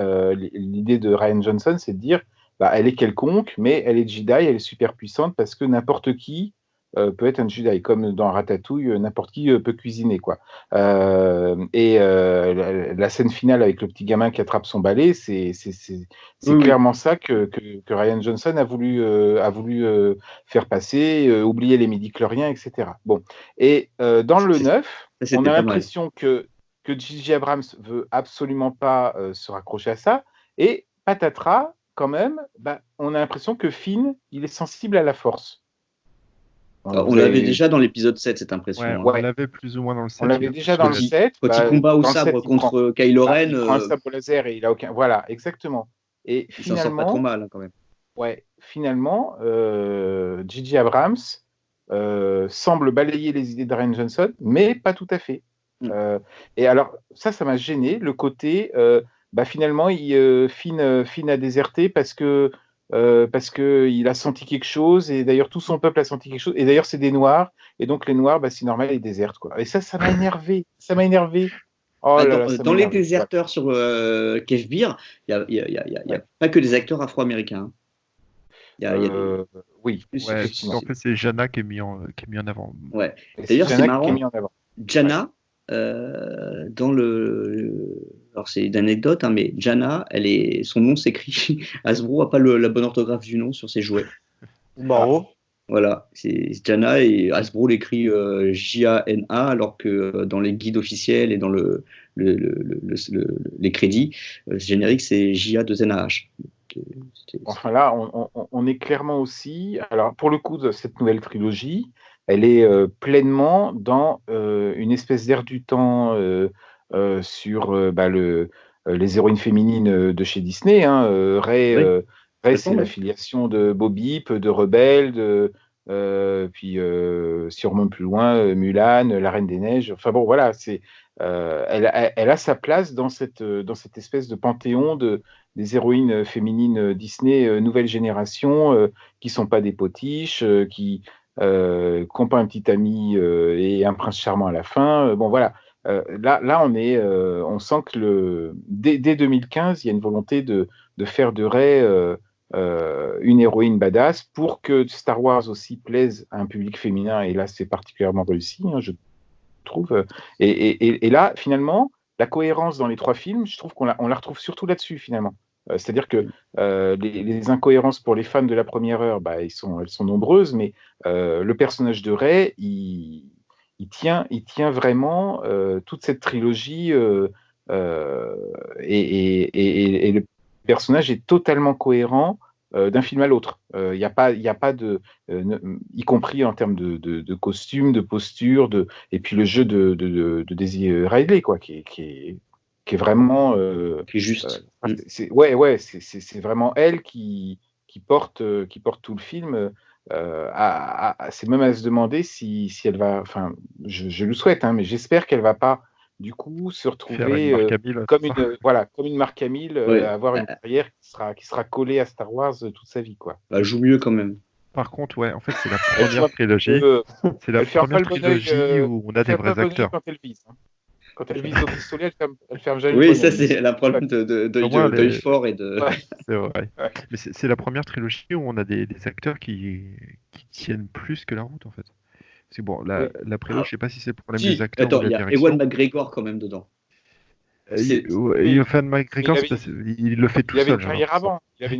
l'idée de Rian Johnson, c'est de dire, bah, elle est quelconque, mais elle est Jedi, elle est super puissante parce que n'importe qui peut être un Jedi, comme dans Ratatouille, n'importe qui peut cuisiner, quoi. La scène finale avec le petit gamin qui attrape son balai, c'est clairement ça que Rian Johnson a voulu faire passer, oublier les midi-chloriens, etc. Bon. Et dans le 9, on a l'impression que J.J. Abrams veut absolument pas se raccrocher à ça, et patatras, quand même, bah, on a l'impression que Finn, il est sensible à la force. On l'avait déjà dans l'épisode 7, cette impression. Ouais, on l'avait plus ou moins dans le 7. On l'avait déjà dans le 7. Petit combat au sabre contre Kylo Ren. Il prend un sabre laser et il a aucun. Voilà, exactement. Et il finalement, s'en sort pas trop mal, hein, quand même. Ouais, finalement, J.J. Abrams semble balayer les idées de Rian Johnson, mais pas tout à fait. Et alors, ça m'a gêné, le côté, finalement, Finn a déserté parce qu'il a senti quelque chose, et d'ailleurs tout son peuple a senti quelque chose, et d'ailleurs c'est des Noirs, et donc les Noirs, c'est normal, ils désertent, quoi. Et ça m'a énervé, Oh dans les déserteurs sur Kefbir, il y a pas que des acteurs afro-américains. Oui, ouais, en fait c'est Jana qui est mis en avant. Ouais. D'ailleurs c'est marrant, Jana, dans alors c'est une anecdote, hein, mais Jana, son nom s'écrit. Hasbro n'a pas la bonne orthographe du nom sur ses jouets. Bravo. Voilà, c'est Jana et Hasbro l'écrit J-A-N-A, alors que dans les guides officiels et dans les crédits génériques, c'est J-A-2-N-A-H. Enfin là, on est clairement aussi. Alors pour le coup, de cette nouvelle trilogie, elle est pleinement dans une espèce d'air du temps sur les héroïnes féminines de chez Disney. Hein. Rey, c'est la filiation de Bobip, de Rebelle, puis si on remonte plus loin, Mulan, la Reine des Neiges. Enfin bon, voilà, elle a sa place dans cette espèce de panthéon des héroïnes féminines Disney nouvelle génération qui sont pas des potiches, qui n'ont pas un petit ami et un prince charmant à la fin. Bon voilà, là on sent que dès 2015 il y a une volonté de faire de Rey une héroïne badass pour que Star Wars aussi plaise à un public féminin, et là c'est particulièrement réussi, hein, je trouve. Et là finalement la cohérence dans les trois films, je trouve qu'on la retrouve surtout là-dessus finalement. C'est-à-dire que les incohérences pour les fans de la première heure, elles sont nombreuses, mais le personnage de Rey, il tient vraiment toute cette trilogie et le personnage est totalement cohérent d'un film à l'autre. Il n'y a pas de, y compris en termes de costume, de posture, et puis le jeu de Daisy Ridley, quoi, qui est vraiment qui est juste. C'est vraiment elle qui porte tout le film. C'est même à se demander si elle va. Enfin, je le souhaite, hein, mais j'espère qu'elle va pas du coup se retrouver comme une Mark Hamill, avoir une carrière qui sera collée à Star Wars toute sa vie, quoi. Elle joue mieux quand même. Par contre, ouais, en fait, c'est la première trilogie. C'est la première trilogie où on a des vrais acteurs. Quand elle vise, hein. Quand elle vise au pistolet, elle ferme jamais. Oui, ça c'est la problème d'œil fort et de. Ouais. C'est vrai. Ouais. Mais c'est la première trilogie où on a des acteurs qui tiennent plus que la route, en fait. C'est bon, la prélogie, je sais pas si c'est le problème des acteurs. Attends, ou de la il y a Ewan McGregor quand même dedans. Ewan McGregor, il le fait tout seul. Il avait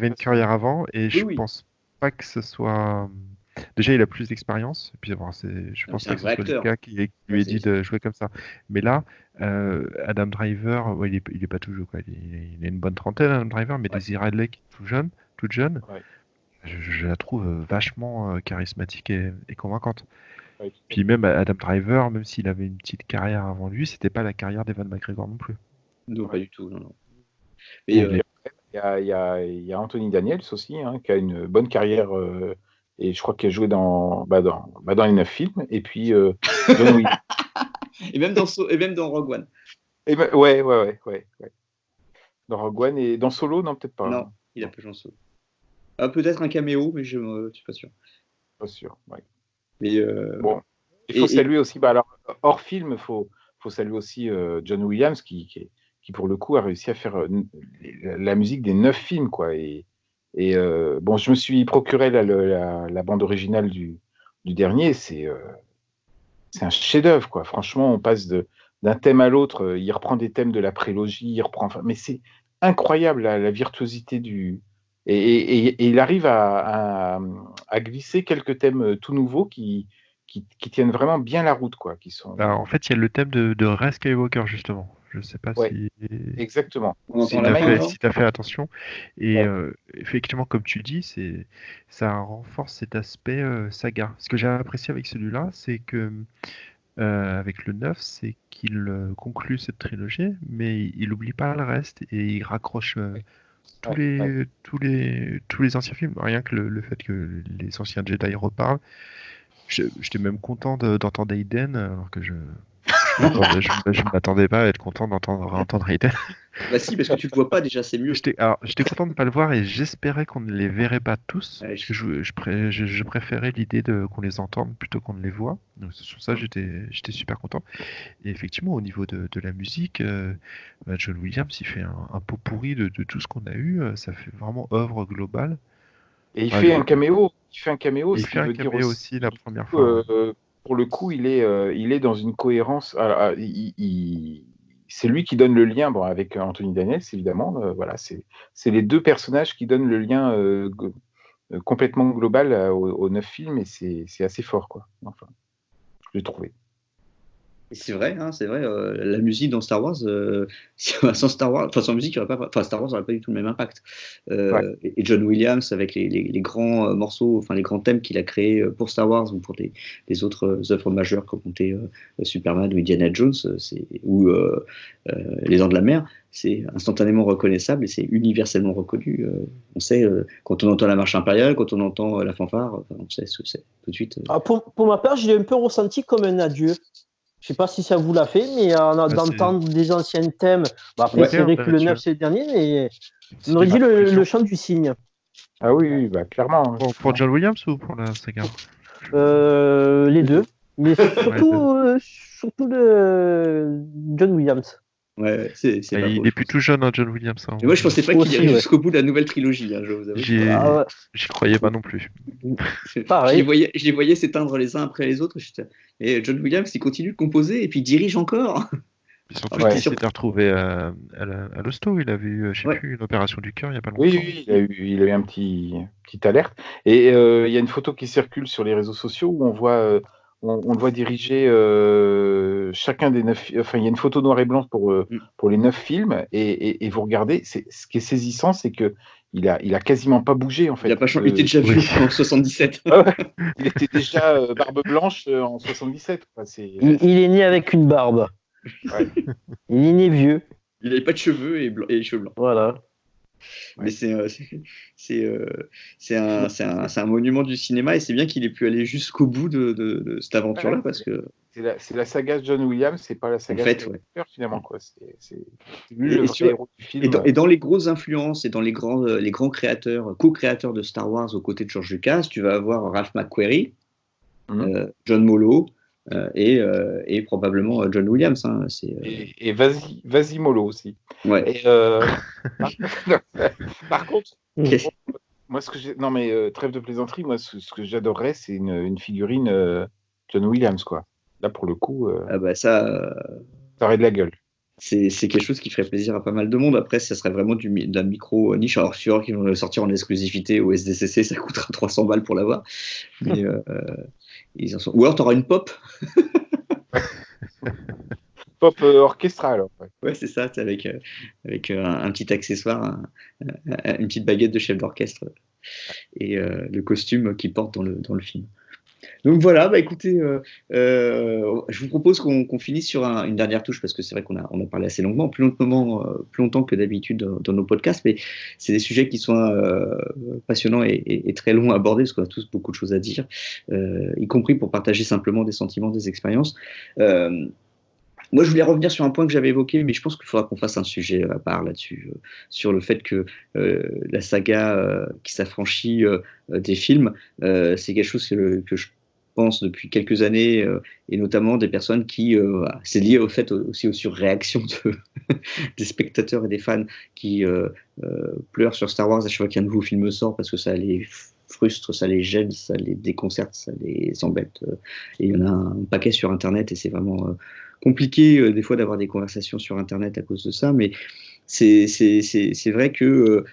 une carrière avant. et je pense pas que ce soit. déjà il a plus d'expérience. Et puis bon, je pense c'est pas un que ce vrai soit acteur. Lucas qui lui ait dit de jouer comme ça. Mais là, Adam Driver, ouais, il est pas tout jeune, quoi. Il a une bonne trentaine, Adam Driver, mais Ouais. Daisy Ridley qui est toute jeune, Ouais. je la trouve vachement charismatique et convaincante. Ouais, tout à Puis fait. même Adam Driver, même s'il avait une petite carrière avant lui, c'était pas la carrière d'Evan McGregor non plus. Non, Ouais. pas du tout. Non, non. Et Mais, Il y a Anthony Daniels aussi, hein, qui a une bonne carrière, et je crois qu'il a joué dans les 9 films. Et puis John Williams. et même dans Rogue One. Ouais. Dans Rogue One et dans Solo, non, peut-être pas. Non, il a peu chance. Peut-être un caméo, mais je suis pas sûr. Pas sûr. Ouais. Mais, Bon, il faut saluer aussi. Alors, hors film, faut saluer aussi John Williams qui pour le coup a réussi à faire la musique des 9 films, quoi. Et bon, je me suis procuré la bande originale du dernier. C'est un chef-d'œuvre, quoi. Franchement, on passe d'un thème à l'autre. Il reprend des thèmes de la prélogie, mais c'est incroyable la virtuosité et il arrive à glisser quelques thèmes tout nouveaux qui tiennent vraiment bien la route, quoi. Qui sont. Bah, en fait, il y a le thème de Rey Skywalker, justement. Je sais pas Ouais, si exactement. on entend C'est la une fin, fin. non si tu as fait attention. Et Ouais. effectivement, comme tu dis, ça renforce cet aspect saga. Ce que j'ai apprécié avec celui-là, c'est que avec le 9, c'est qu'il conclut cette trilogie, mais il n'oublie pas le reste et il raccroche Ouais. tous les anciens films. Rien que le fait que les anciens Jedi reparlent. J'étais même content d'entendre Aiden, alors que je ne m'attendais pas à être content d'entendre Aiden. Bah si, parce que tu le vois pas déjà, c'est mieux. J'étais content de ne pas le voir et j'espérais qu'on ne les verrait pas tous. Ouais, Parce que je préférais l'idée qu'on les entende plutôt qu'on ne les voit. Donc sur ça, j'étais super content. Et effectivement, au niveau de la musique, John Williams, il fait un pot pourri de tout ce qu'on a eu. Ça fait vraiment œuvre globale. Et il Ah, fait un caméo. Il fait un caméo, il ce fait qui un veut dire caméo aussi. aussi la première fois. Pour le coup, il est dans une cohérence. Alors, c'est lui qui donne le lien, bon, avec Anthony Daniels, évidemment. Voilà, c'est les deux personnages qui donnent le lien complètement global aux 9 films, et c'est assez fort, quoi. Enfin, je l'ai trouvé. Et c'est vrai, hein, c'est vrai. La musique dans Star Wars, sans Star Wars, enfin sans musique, Star Wars n'aurait pas du tout le même impact. Ouais. Et John Williams avec les grands morceaux, enfin les grands thèmes qu'il a créés pour Star Wars ou pour les autres œuvres majeures comme compter Superman ou Indiana Jones, ou Les Dents de la Mer, c'est instantanément reconnaissable et c'est universellement reconnu. On sait quand on entend la marche impériale, quand on entend la fanfare, on sait ce que c'est tout de suite. Pour ma part, je l'ai un peu ressenti comme un adieu. Je sais pas si ça vous l'a fait, mais d'entendre des anciens thèmes. Bah, après, c'est vrai que le 9, c'est le dernier, mais on aurait dit le chant du cygne. Ah oui, bah, clairement. Pour John Williams ou pour la saga? Les deux. Mais surtout le John Williams. Ouais, c'est pas il faux, est plus tout jeune, hein, John Williams. Hein. Et moi, je pensais pas qu'il irait jusqu'au bout de la nouvelle trilogie, hein, je vous avoue. J'y croyais pas non plus. Pareil. Je les voyais s'éteindre les uns après les autres. Et John Williams, il continue de composer et puis il dirige encore. Et surtout qu'il s'était retrouvé à l'hosto. Il avait eu, je sais plus, une opération du cœur il n'y a pas longtemps. Oui, il a eu un petit alerte. Et il y a une photo qui circule sur les réseaux sociaux où on voit... on le voit diriger chacun des 9. Enfin, il y a une photo noir et blanc pour les 9 films, et vous regardez. Ce qui est saisissant, c'est que il a quasiment pas bougé, en fait. Il a pas changé. Il était déjà vieux en 77. Il était déjà barbe blanche en 77. Quoi. Il est né avec une barbe. Ouais. Il est né vieux. Il n'avait pas de cheveux et les cheveux blancs. Voilà. Mais c'est un monument du cinéma et c'est bien qu'il ait pu aller jusqu'au bout de cette aventure-là parce que c'est la saga John Williams, c'est pas la saga finalement, quoi. C'est lui le vrai héros du film. Et dans les grosses influences et dans les grands créateurs, co-créateurs de Star Wars aux côtés de George Lucas, tu vas avoir Ralph McQuarrie, John Molo. Et probablement John Williams. Hein, et vas-y Molo aussi. Ouais. Et, par contre, moi, trêve de plaisanterie, moi, ce que j'adorerais, c'est une figurine John Williams, quoi. Là, pour le coup, ça aurait de la gueule. c'est quelque chose qui ferait plaisir à pas mal de monde. Après, ça serait vraiment de la micro niche. Alors, sûr qu'ils vont le sortir en exclusivité au SDCC, ça coûtera 300 balles pour l'avoir. Mais ou alors, tu auras une pop. Pop orchestra, alors. Ouais, c'est ça, avec un petit accessoire, une petite baguette de chef d'orchestre et le costume qu'il porte dans le film. Donc voilà, bah écoutez, je vous propose qu'on finisse sur une dernière touche, parce que c'est vrai qu'on a parlé assez longuement, plus longtemps que d'habitude dans nos podcasts, mais c'est des sujets qui sont passionnants et très longs à aborder, parce qu'on a tous beaucoup de choses à dire, y compris pour partager simplement des sentiments, des expériences. Moi, je voulais revenir sur un point que j'avais évoqué, mais je pense qu'il faudra qu'on fasse un sujet à part là-dessus, sur le fait que la saga qui s'affranchit des films, c'est quelque chose que je pense depuis quelques années, et notamment des personnes qui, c'est lié au fait aussi aux surréactions des spectateurs et des fans qui pleurent sur Star Wars à chaque fois qu'un nouveau film sort, parce que ça les frustre, ça les gêne, ça les déconcerte, ça les embête. Et il y en a un paquet sur Internet, et c'est vraiment compliqué des fois d'avoir des conversations sur Internet à cause de ça, mais c'est vrai que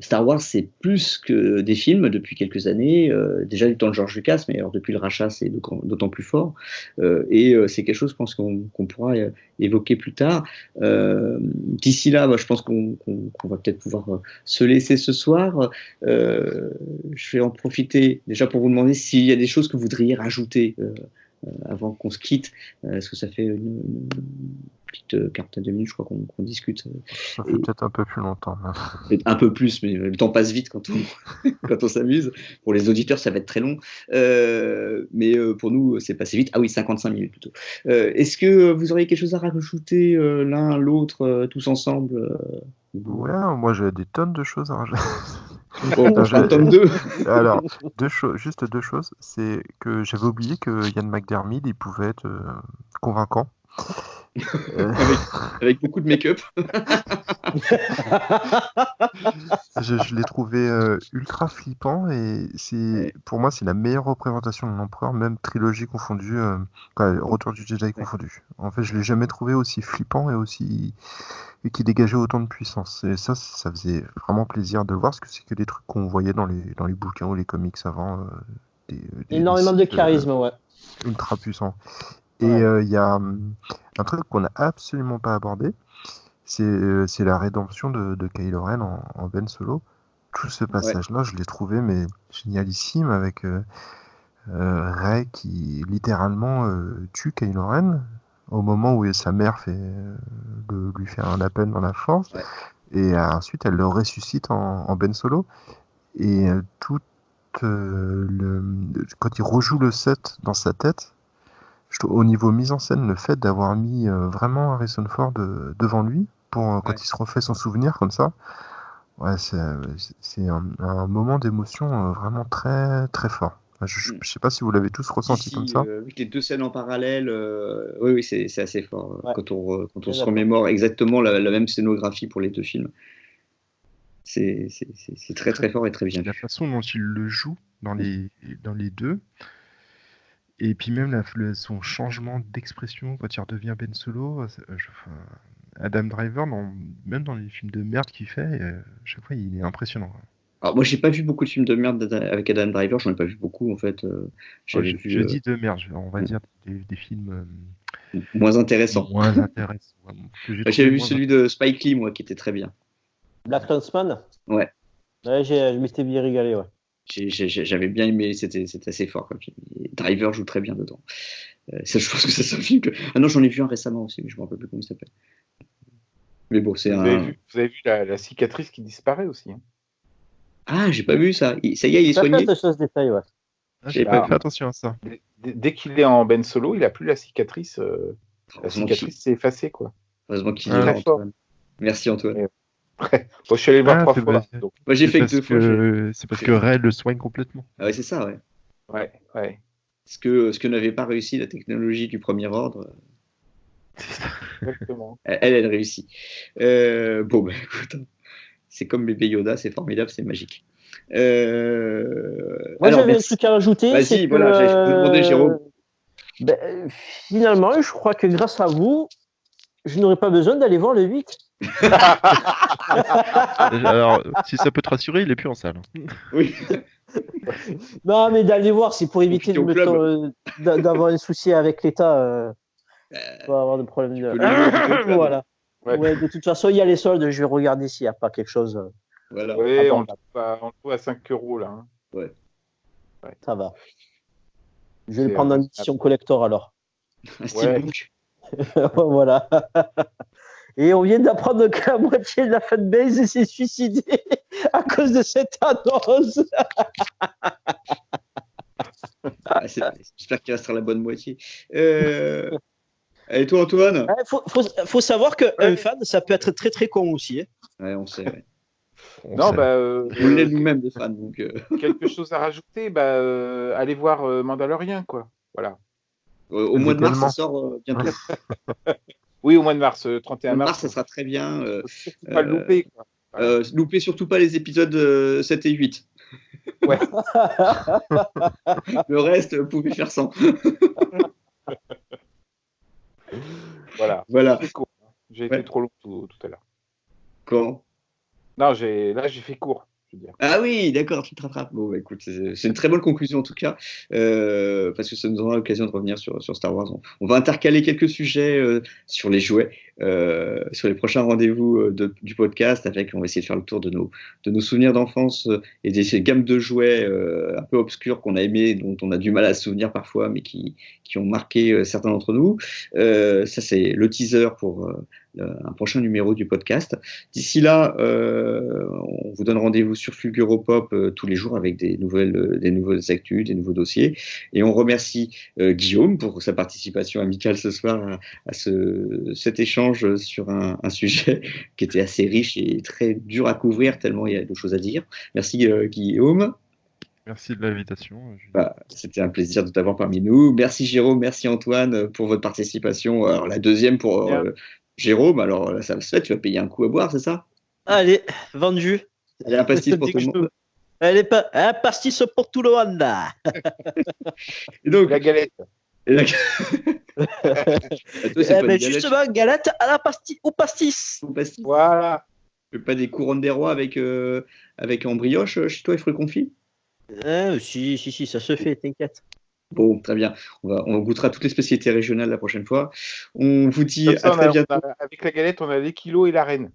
Star Wars, c'est plus que des films depuis quelques années, déjà du temps de George Lucas, mais alors depuis le rachat, c'est d'autant plus fort. Et c'est quelque chose, je pense, qu'on pourra évoquer plus tard. D'ici là, je pense qu'on va peut-être pouvoir se laisser ce soir. Je vais en profiter déjà pour vous demander s'il y a des choses que vous voudriez rajouter avant qu'on se quitte, parce que ça fait une petite quarantaine de minutes, je crois qu'on discute. Ça fait peut-être un peu plus longtemps. Peut-être un peu plus, mais le temps passe vite quand on s'amuse. Pour les auditeurs, ça va être très long. Mais pour nous, c'est passé vite. Ah oui, 55 minutes plutôt. Est-ce que vous auriez quelque chose à rajouter l'un, l'autre, tous ensemble Ouais, moi j'ai des tonnes de choses à rajouter. Bon, un tome 2. Alors, juste deux choses. C'est que j'avais oublié que Ian McDiarmid, il pouvait être convaincant. Avec beaucoup de make-up. Je l'ai trouvé ultra flippant, et pour moi c'est la meilleure représentation de l'empereur, même trilogie confondue, Retour du Jedi confondu. En fait, je l'ai jamais trouvé aussi flippant et qui dégageait autant de puissance. Et ça faisait vraiment plaisir de le voir, parce que c'est que des trucs qu'on voyait dans les bouquins ou les comics avant. Énormément de charisme, ouais. Ultra puissant. Et il y a un truc qu'on n'a absolument pas abordé, c'est la rédemption de Kylo Ren en Ben Solo. Tout ce passage-là, je l'ai trouvé mais génialissime, avec Rey qui littéralement tue Kylo Ren au moment où sa mère lui fait un appel dans la force, et ensuite elle le ressuscite en Ben Solo, et quand il rejoue le set dans sa tête, au niveau mise en scène, le fait d'avoir mis vraiment Harrison Ford devant lui quand il se refait son souvenir comme ça, c'est un moment d'émotion vraiment très très fort. Je ne sais pas si vous l'avez tous ressenti comme ça. Les deux scènes en parallèle, oui, c'est assez fort. Quand on se remémore exactement la même scénographie pour les deux films. C'est très très fort et très bien. La façon dont il le joue dans les deux. Et puis même son changement d'expression quand il redevient Ben Solo, Adam Driver, même dans les films de merde qu'il fait, chaque fois il est impressionnant. Alors moi j'ai pas vu beaucoup de films de merde avec Adam Driver, j'en ai pas vu beaucoup en fait. Je dis de merde, on va dire des films moins intéressants. J'avais vu celui de Spike Lee, moi, qui était très bien. Black Huntsman. Ouais. Je m'étais bien régalé, ouais. J'avais bien aimé, c'était assez fort comme film. Et Driver joue très bien dedans. Je pense que c'est un film que... Ah non, j'en ai vu un récemment aussi, mais je me rappelle plus comment il s'appelle. Mais bon, c'est vous avez vu la cicatrice qui disparaît aussi. Hein. Ah, j'ai pas vu ça. Ça y est, il est soigné. Pas ce détail, ouais. J'ai pas fait attention à ça. Dès qu'il est en Ben Solo, il a plus la cicatrice. La cicatrice s'est effacée, quoi. Heureusement qu'il est là, Antoine. Merci, Antoine. Je suis allé le voir 3 fois. Moi, j'ai fait que 2 fois. C'est parce que Ray le soigne complètement. Ah ouais, c'est ça, ouais. Ouais. Ce que n'avait pas réussi la technologie du premier ordre. Exactement. Elle réussit. Bon, écoute, c'est comme bébé Yoda, c'est formidable, c'est magique. Moi, j'avais un truc à rajouter. Vas-y, voilà, j'allais vous demander, Jérôme. Finalement, je crois que grâce à vous, je n'aurais pas besoin d'aller voir le 8. Alors, si ça peut te rassurer, il est plus en salle. Oui. Non, mais d'aller voir, c'est pour éviter Profiter au club. d'avoir un souci avec l'État. Pas avoir de problème. peux le voir au club. Voilà. Ouais. Ouais, de toute façon, il y a les soldes. Je vais regarder s'il n'y a pas quelque chose. Voilà. Oui, on abordable. le trouve à 5 euros là. Hein. Ça va. Je vais le C'est, prendre en euh, édition collector alors. Un steelbook. Voilà. Et on vient d'apprendre que la moitié de la fanbase s'est suicidée à cause de cette annonce. J'espère qu'il restera la bonne moitié. Et toi, Antoine? Faut savoir qu'un fan, ça peut être très très con aussi. Hein. Ouais, on sait. Ouais. Non, bah, On l'est nous-mêmes, des fans. Donc, quelque chose à rajouter, allez voir Mandalorian, quoi. Voilà. au mois de mars, Également. ça sort bientôt. Oui, au mois de mars, Au 31 mois de mars. mars, ça sera très bien. Faut pas le louper, quoi. Voilà. Loupez surtout pas les épisodes 7 et 8. Ouais. Le reste, vous pouvez faire sans. Voilà. Voilà. J'ai fait court. J'ai Ouais. été trop long tout à l'heure. Quand? Non, là, j'ai fait court, je veux dire. Ah oui, d'accord, tu te rattrapes. Bon, bah, écoute, c'est une très bonne conclusion en tout cas, parce que ça nous aura l'occasion de revenir sur Star Wars. On va intercaler quelques sujets sur les jouets, sur les prochains rendez-vous du podcast, on va essayer de faire le tour de nos souvenirs d'enfance et des gammes de jouets un peu obscurs qu'on a aimés, dont on a du mal à se souvenir parfois, mais qui ont marqué certains d'entre nous. Ça, c'est le teaser pour un prochain numéro du podcast. D'ici là, on vous donne rendez-vous sur Fulguropop tous les jours avec des nouvelles actus, des nouveaux dossiers. Et on remercie Guillaume pour sa participation amicale ce soir à cet échange sur un sujet qui était assez riche et très dur à couvrir tellement il y a de choses à dire. Merci Guillaume. Merci de l'invitation. C'était un plaisir de t'avoir parmi nous. Merci Jérôme, merci Antoine pour votre participation. Alors la deuxième pour Jérôme. Alors là, ça se fait, tu vas payer un coup à boire, c'est ça? Allez, vendu. Allez, un pastis pour tout le monde. Allez, un pastis pour tout le monde. Et donc, La galette. toi, c'est pas des justement, galette à la pastis ou pastis. Voilà. Tu fais pas des couronnes des rois avec en brioche chez toi et fruits confits? Si, ça se fait, t'inquiète. Bon, très bien. On goûtera toutes les spécialités régionales la prochaine fois. On vous dit à très bientôt. Avec la galette, on a les kilos et la reine.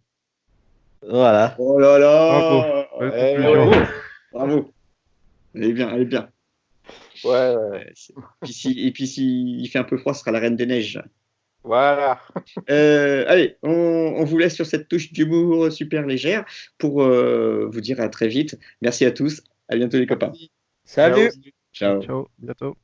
Voilà. Oh là Bravo. là. Bravo. Elle est bien. Ouais. Et puis s'il fait un peu froid, ce sera la reine des neiges. Voilà. Allez, on vous laisse sur cette touche d'humour super légère pour vous dire à très vite. Merci à tous. À bientôt les copains. Salut. Ciao. Ciao, bientôt.